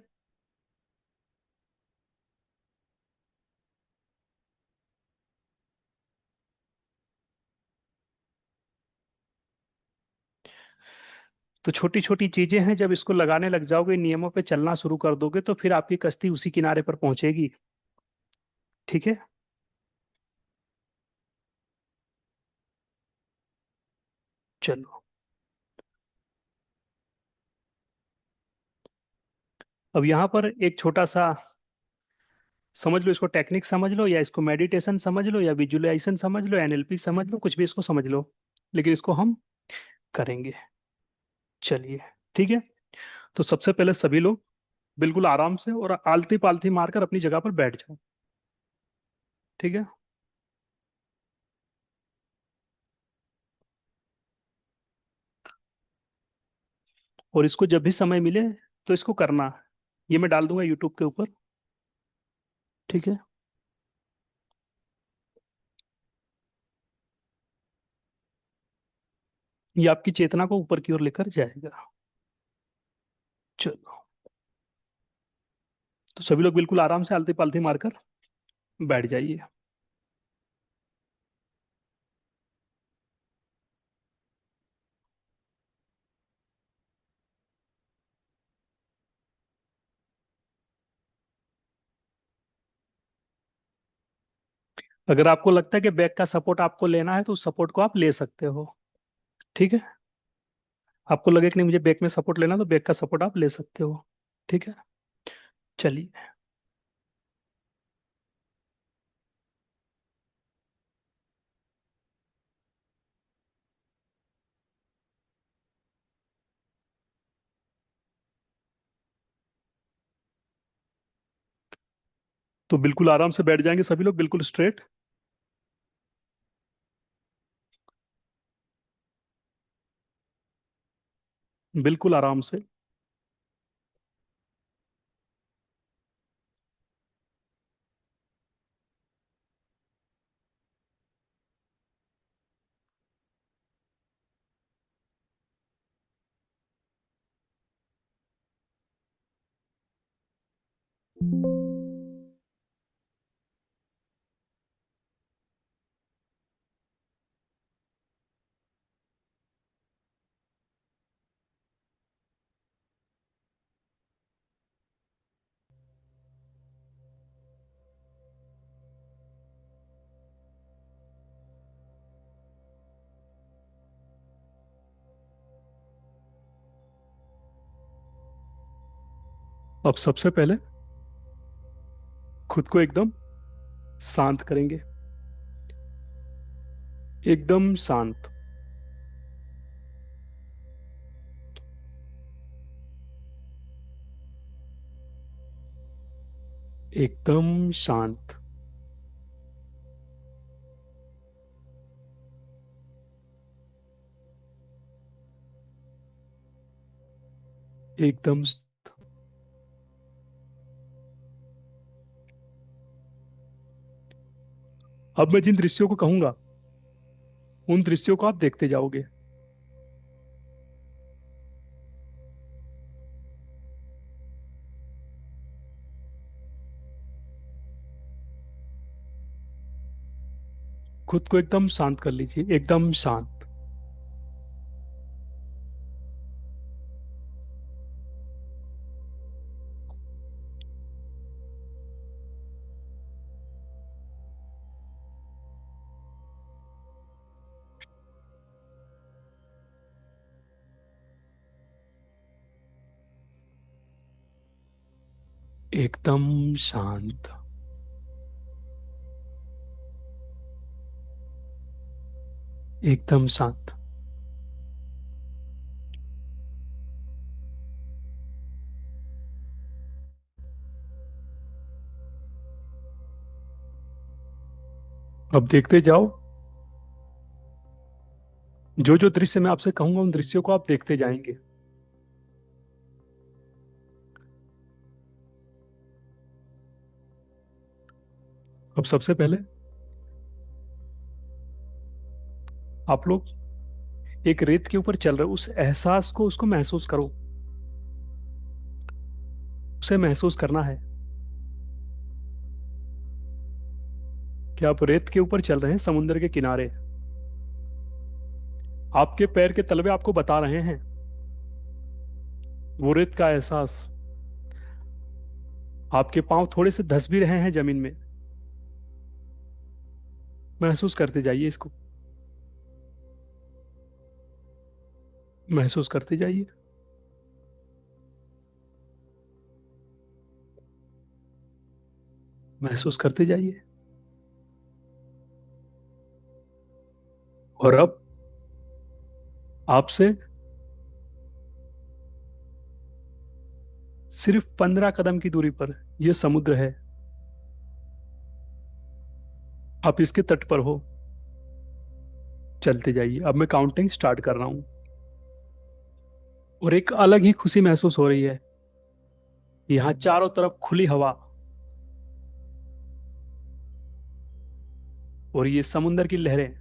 Speaker 1: तो छोटी छोटी चीजें हैं, जब इसको लगाने लग जाओगे, नियमों पे चलना शुरू कर दोगे, तो फिर आपकी कश्ती उसी किनारे पर पहुंचेगी। ठीक है। चलो, अब यहाँ पर एक छोटा सा, समझ लो इसको टेक्निक समझ लो, या इसको मेडिटेशन समझ लो, या विजुअलाइजेशन समझ लो, एनएलपी समझ लो, कुछ भी इसको समझ लो, लेकिन इसको हम करेंगे। चलिए, ठीक है। तो सबसे पहले सभी लोग बिल्कुल आराम से और आलती पालती मारकर अपनी जगह पर बैठ जाओ। ठीक है। और इसको जब भी समय मिले तो इसको करना। ये मैं डाल दूंगा यूट्यूब के ऊपर। ठीक है। ये आपकी चेतना को ऊपर की ओर लेकर जाएगा। चलो, तो सभी लोग बिल्कुल आराम से आलती पालती मारकर बैठ जाइए। अगर आपको लगता है कि बैक का सपोर्ट आपको लेना है, तो उस सपोर्ट को आप ले सकते हो। ठीक है। आपको लगे कि नहीं मुझे बैक में सपोर्ट लेना, तो बैक का सपोर्ट आप ले सकते हो। ठीक है। चलिए, तो बिल्कुल आराम से बैठ जाएंगे सभी लोग, बिल्कुल स्ट्रेट। बिल्कुल आराम से। अब सबसे पहले खुद को एकदम शांत करेंगे। एकदम शांत। एकदम शांत। एकदम अब मैं जिन दृश्यों को कहूंगा, उन दृश्यों को आप देखते जाओगे। खुद को एकदम शांत कर लीजिए, एकदम शांत। एकदम शांत। एकदम शांत। अब देखते जाओ, जो जो दृश्य मैं आपसे कहूंगा, उन दृश्यों को आप देखते जाएंगे। अब सबसे पहले आप लोग एक रेत के ऊपर चल रहे हो, उस एहसास को, उसको महसूस करो। उसे महसूस करना है कि आप रेत के ऊपर चल रहे हैं, समुद्र के किनारे। आपके पैर के तलवे आपको बता रहे हैं वो रेत का एहसास। आपके पांव थोड़े से धस भी रहे हैं जमीन में, महसूस करते जाइए इसको, महसूस करते जाइए। महसूस करते जाइए। और अब आपसे सिर्फ 15 कदम की दूरी पर यह समुद्र है। आप इसके तट पर हो। चलते जाइए। अब मैं काउंटिंग स्टार्ट कर रहा हूं, और एक अलग ही खुशी महसूस हो रही है। यहाँ चारों तरफ खुली हवा, और ये समुंदर की लहरें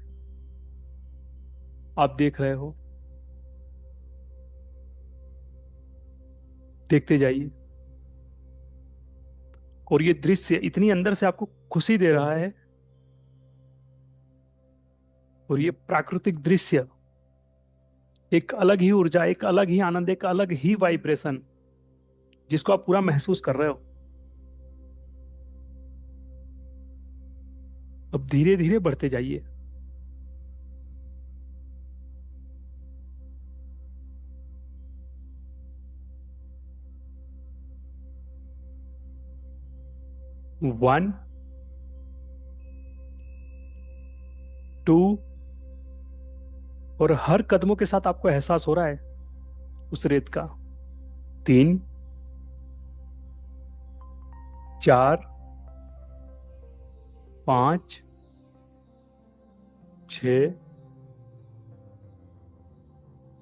Speaker 1: आप देख रहे हो। देखते जाइए। और ये दृश्य इतनी अंदर से आपको खुशी दे रहा है। और ये प्राकृतिक दृश्य एक अलग ही ऊर्जा, एक अलग ही आनंद, एक अलग ही वाइब्रेशन, जिसको आप पूरा महसूस कर रहे हो। अब धीरे धीरे बढ़ते जाइए। 1, 2, और हर कदमों के साथ आपको एहसास हो रहा है उस रेत का। 3, 4, 5, 6,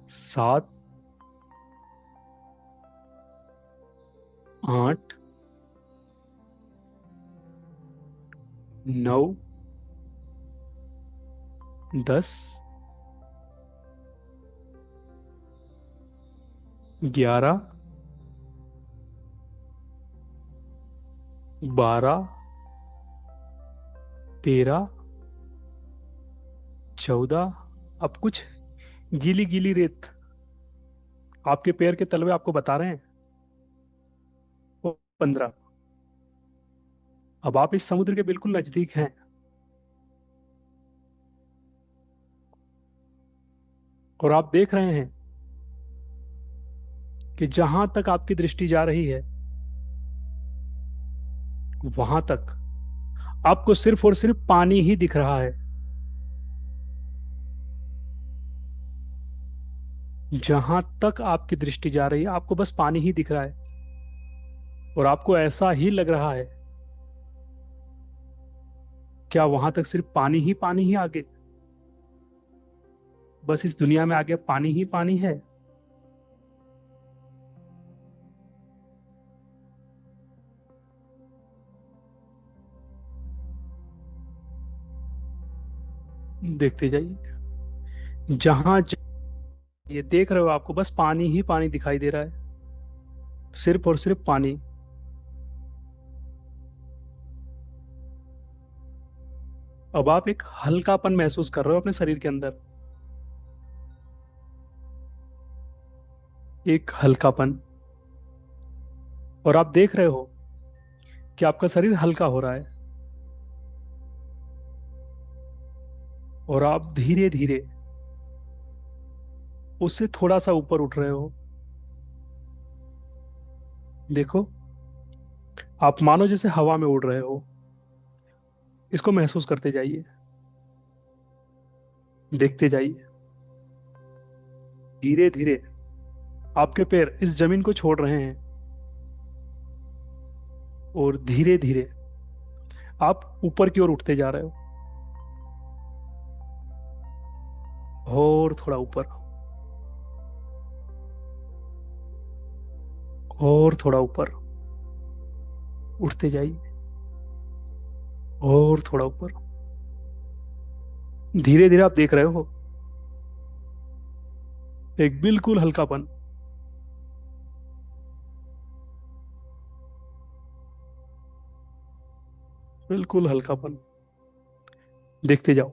Speaker 1: 7, 8, 9, 10, 11, 12, 13, 14। अब कुछ गीली गीली रेत आपके पैर के तलवे आपको बता रहे हैं। वो 15। अब आप इस समुद्र के बिल्कुल नजदीक हैं, और आप देख रहे हैं कि जहां तक आपकी दृष्टि जा रही है, वहां तक आपको सिर्फ और सिर्फ पानी ही दिख रहा है। जहां तक आपकी दृष्टि जा रही है, आपको बस पानी ही दिख रहा है। और आपको ऐसा ही लग रहा है, क्या वहां तक सिर्फ पानी ही आगे, बस इस दुनिया में आगे पानी ही पानी है। देखते जाइए। जहां ये देख रहे हो, आपको बस पानी ही पानी दिखाई दे रहा है, सिर्फ और सिर्फ पानी। अब आप एक हल्कापन महसूस कर रहे हो अपने शरीर के अंदर। एक हल्कापन। और आप देख रहे हो कि आपका शरीर हल्का हो रहा है, और आप धीरे धीरे उससे थोड़ा सा ऊपर उठ रहे हो। देखो, आप मानो जैसे हवा में उड़ रहे हो। इसको महसूस करते जाइए। देखते जाइए। धीरे धीरे आपके पैर इस जमीन को छोड़ रहे हैं, और धीरे धीरे आप ऊपर की ओर उठते जा रहे हो। और थोड़ा ऊपर। और थोड़ा ऊपर। उठते जाइए। और थोड़ा ऊपर। धीरे धीरे आप देख रहे हो एक बिल्कुल हल्कापन। बिल्कुल हल्कापन। देखते जाओ।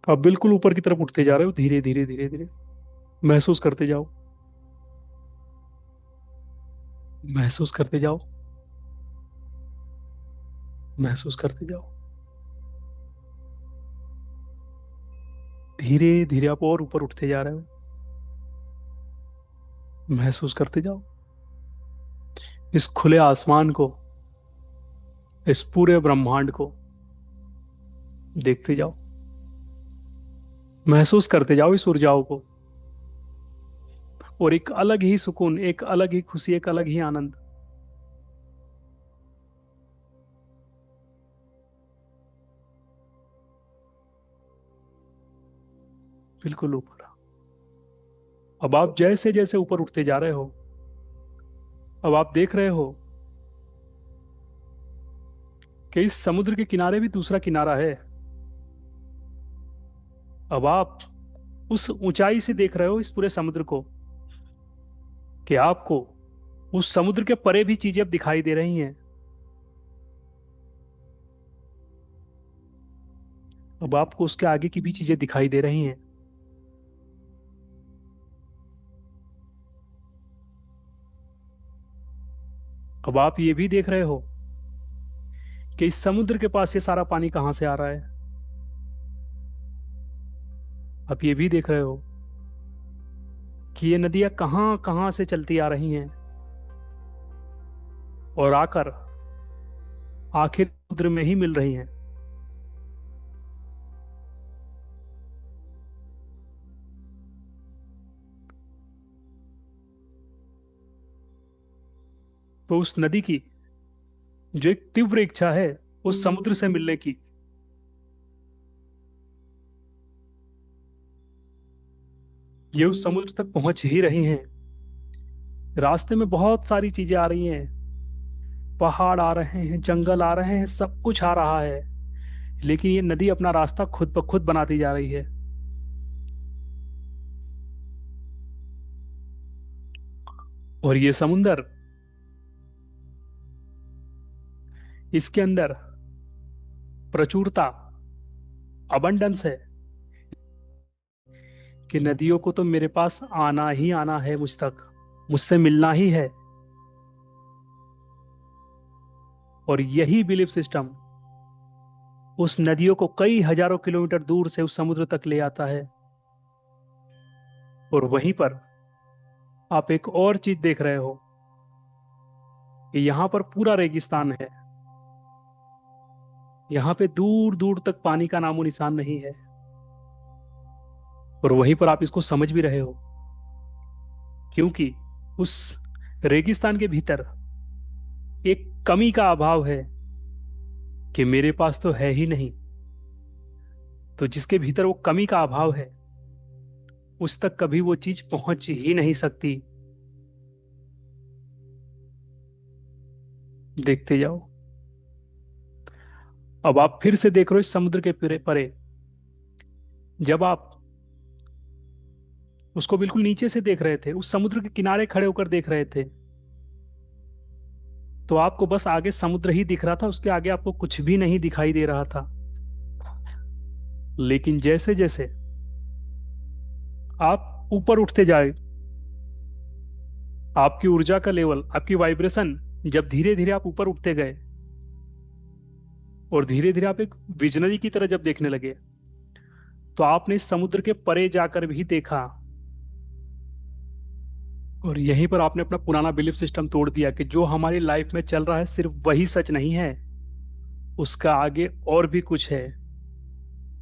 Speaker 1: आप बिल्कुल ऊपर की तरफ उठते जा रहे हो, धीरे धीरे धीरे धीरे। महसूस करते जाओ। महसूस करते जाओ। महसूस करते जाओ। धीरे धीरे आप और ऊपर उठते जा रहे हो। महसूस करते जाओ इस खुले आसमान को, इस पूरे ब्रह्मांड को देखते जाओ। महसूस करते जाओ इस ऊर्जाओं को। और एक अलग ही सुकून, एक अलग ही खुशी, एक अलग ही आनंद। बिल्कुल ऊपर। अब आप जैसे जैसे ऊपर उठते जा रहे हो, अब आप देख रहे हो कि इस समुद्र के किनारे भी दूसरा किनारा है। अब आप उस ऊंचाई से देख रहे हो इस पूरे समुद्र को, कि आपको उस समुद्र के परे भी चीजें अब दिखाई दे रही हैं। अब आपको उसके आगे की भी चीजें दिखाई दे रही हैं। अब आप ये भी देख रहे हो कि इस समुद्र के पास ये सारा पानी कहाँ से आ रहा है। आप ये भी देख रहे हो कि ये नदियां कहाँ कहाँ से चलती आ रही हैं और आकर आखिर समुद्र में ही मिल रही हैं। तो उस नदी की जो एक तीव्र इच्छा है उस समुद्र से मिलने की, ये उस समुद्र तक पहुंच ही रही हैं। रास्ते में बहुत सारी चीजें आ रही हैं। पहाड़ आ रहे हैं, जंगल आ रहे हैं, सब कुछ आ रहा है। लेकिन ये नदी अपना रास्ता खुद ब खुद बनाती जा रही है। और ये समुंदर, इसके अंदर प्रचुरता, अबंडेंस है। कि नदियों को तो मेरे पास आना ही आना है, मुझ तक मुझसे मिलना ही है। और यही बिलीफ सिस्टम उस नदियों को कई हजारों किलोमीटर दूर से उस समुद्र तक ले आता है। और वहीं पर आप एक और चीज देख रहे हो कि यहाँ पर पूरा रेगिस्तान है। यहाँ पे दूर दूर तक पानी का नामो निशान नहीं है। और वहीं पर आप इसको समझ भी रहे हो, क्योंकि उस रेगिस्तान के भीतर एक कमी का अभाव है कि मेरे पास तो है ही नहीं। तो जिसके भीतर वो कमी का अभाव है, उस तक कभी वो चीज पहुंच ही नहीं सकती। देखते जाओ। अब आप फिर से देख रहे हो इस समुद्र के परे परे। जब आप उसको बिल्कुल नीचे से देख रहे थे, उस समुद्र के किनारे खड़े होकर देख रहे थे, तो आपको बस आगे समुद्र ही दिख रहा था, उसके आगे आपको कुछ भी नहीं दिखाई दे रहा था। लेकिन जैसे जैसे आप ऊपर उठते जाए, आपकी ऊर्जा का लेवल, आपकी वाइब्रेशन, जब धीरे धीरे आप ऊपर उठते गए और धीरे धीरे आप एक विजनरी की तरह जब देखने लगे, तो आपने इस समुद्र के परे जाकर भी देखा। और यहीं पर आपने अपना पुराना बिलीफ सिस्टम तोड़ दिया कि जो हमारी लाइफ में चल रहा है सिर्फ वही सच नहीं है, उसका आगे और भी कुछ है।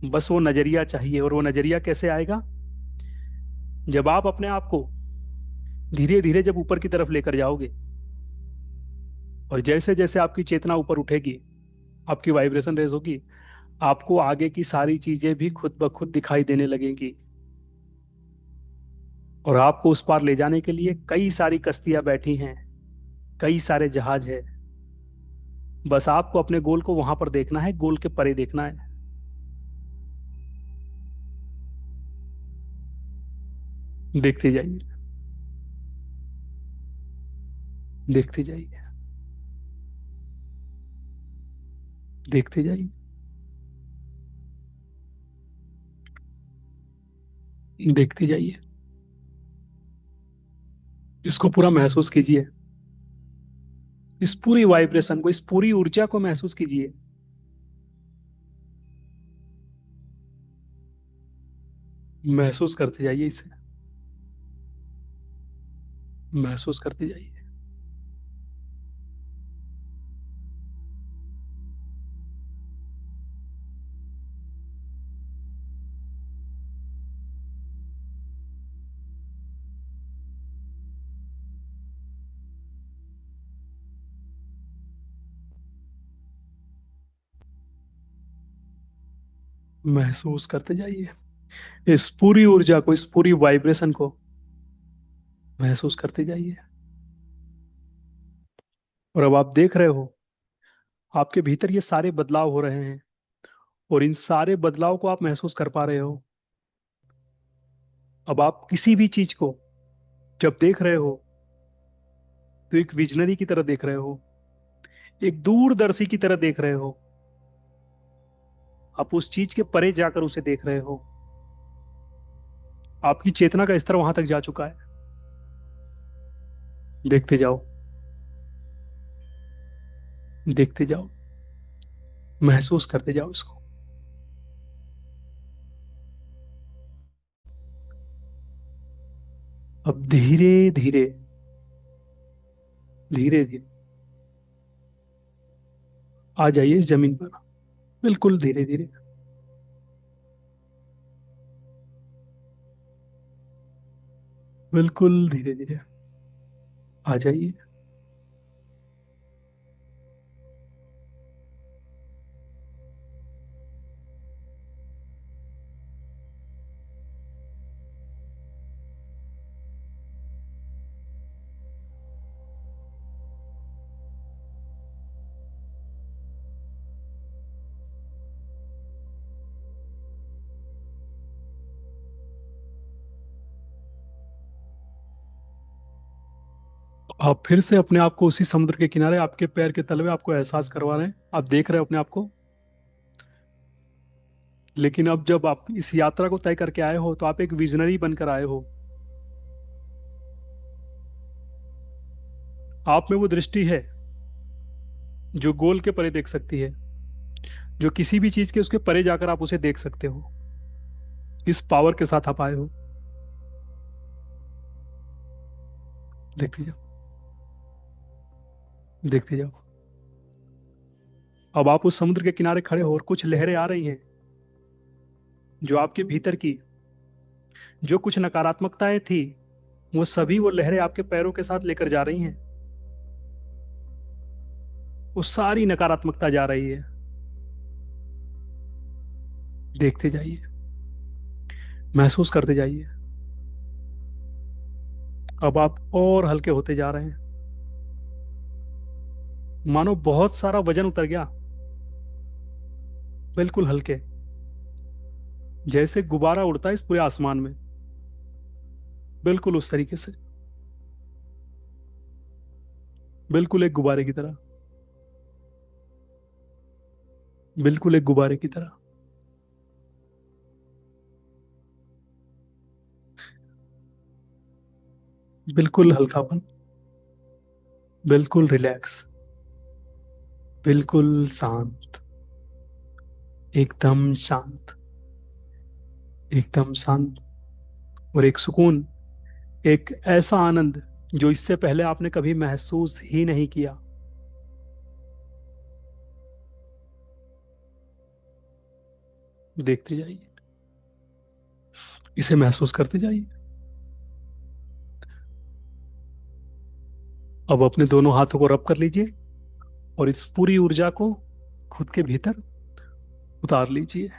Speaker 1: बस वो नजरिया चाहिए। और वो नजरिया कैसे आएगा? जब आप अपने आप को धीरे धीरे जब ऊपर की तरफ लेकर जाओगे, और जैसे जैसे आपकी चेतना ऊपर उठेगी, आपकी वाइब्रेशन रेज होगी, आपको आगे की सारी चीजें भी खुद ब खुद दिखाई देने लगेंगी। और आपको उस पार ले जाने के लिए कई सारी कश्तियां बैठी हैं, कई सारे जहाज है। बस आपको अपने गोल को वहां पर देखना है, गोल के परे देखना है। देखते जाइए। देखते जाइए। देखते जाइए। देखते जाइए। इसको पूरा महसूस कीजिए। इस पूरी वाइब्रेशन को, इस पूरी ऊर्जा को महसूस कीजिए। महसूस करते जाइए इसे। महसूस करते जाइए। महसूस करते जाइए इस पूरी ऊर्जा को, इस पूरी वाइब्रेशन को महसूस करते जाइए। और अब आप देख रहे हो आपके भीतर ये सारे बदलाव हो रहे हैं, और इन सारे बदलाव को आप महसूस कर पा रहे हो। अब आप किसी भी चीज को जब देख रहे हो तो एक विजनरी की तरह देख रहे हो, एक दूरदर्शी की तरह देख रहे हो। आप उस चीज के परे जाकर उसे देख रहे हो। आपकी चेतना का स्तर वहां तक जा चुका है। देखते जाओ। देखते जाओ। महसूस करते जाओ इसको। अब धीरे धीरे, धीरे धीरे आ जाइए इस जमीन पर। बिल्कुल धीरे धीरे। बिल्कुल धीरे धीरे आ जाइए। आप फिर से अपने आप को उसी समुद्र के किनारे, आपके पैर के तलवे आपको एहसास करवा रहे हैं। आप देख रहे हो अपने आप को। लेकिन अब जब आप इस यात्रा को तय करके आए हो तो आप एक विजनरी बनकर आए हो। आप में वो दृष्टि है जो गोल के परे देख सकती है, जो किसी भी चीज के उसके परे जाकर आप उसे देख सकते हो। इस पावर के साथ आप आए हो। देखते जाओ। देखते जाओ। अब आप उस समुद्र के किनारे खड़े हो और कुछ लहरें आ रही हैं जो आपके भीतर की जो कुछ नकारात्मकताएं थी, वो सभी वो लहरें आपके पैरों के साथ लेकर जा रही हैं। वो सारी नकारात्मकता जा रही है। देखते जाइए। महसूस करते जाइए। अब आप और हल्के होते जा रहे हैं। मानो बहुत सारा वजन उतर गया। बिल्कुल हल्के, जैसे गुब्बारा उड़ता है इस पूरे आसमान में। बिल्कुल उस तरीके से। बिल्कुल एक गुब्बारे की तरह। बिल्कुल एक गुब्बारे की तरह। बिल्कुल हल्कापन। बिल्कुल रिलैक्स। बिल्कुल शांत। एकदम शांत। एकदम शांत। और एक सुकून, एक ऐसा आनंद जो इससे पहले आपने कभी महसूस ही नहीं किया। देखते जाइए। इसे महसूस करते जाइए। अब अपने दोनों हाथों को रब कर लीजिए और इस पूरी ऊर्जा को खुद के भीतर उतार लीजिए। च-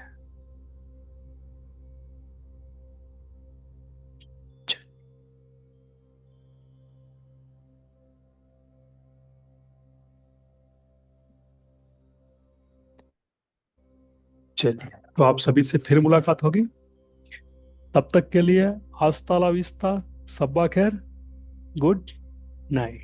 Speaker 1: चलिए, तो आप सभी से फिर मुलाकात होगी। तब तक के लिए, हस्ता ला विस्ता, सब्बा खैर, गुड नाइट।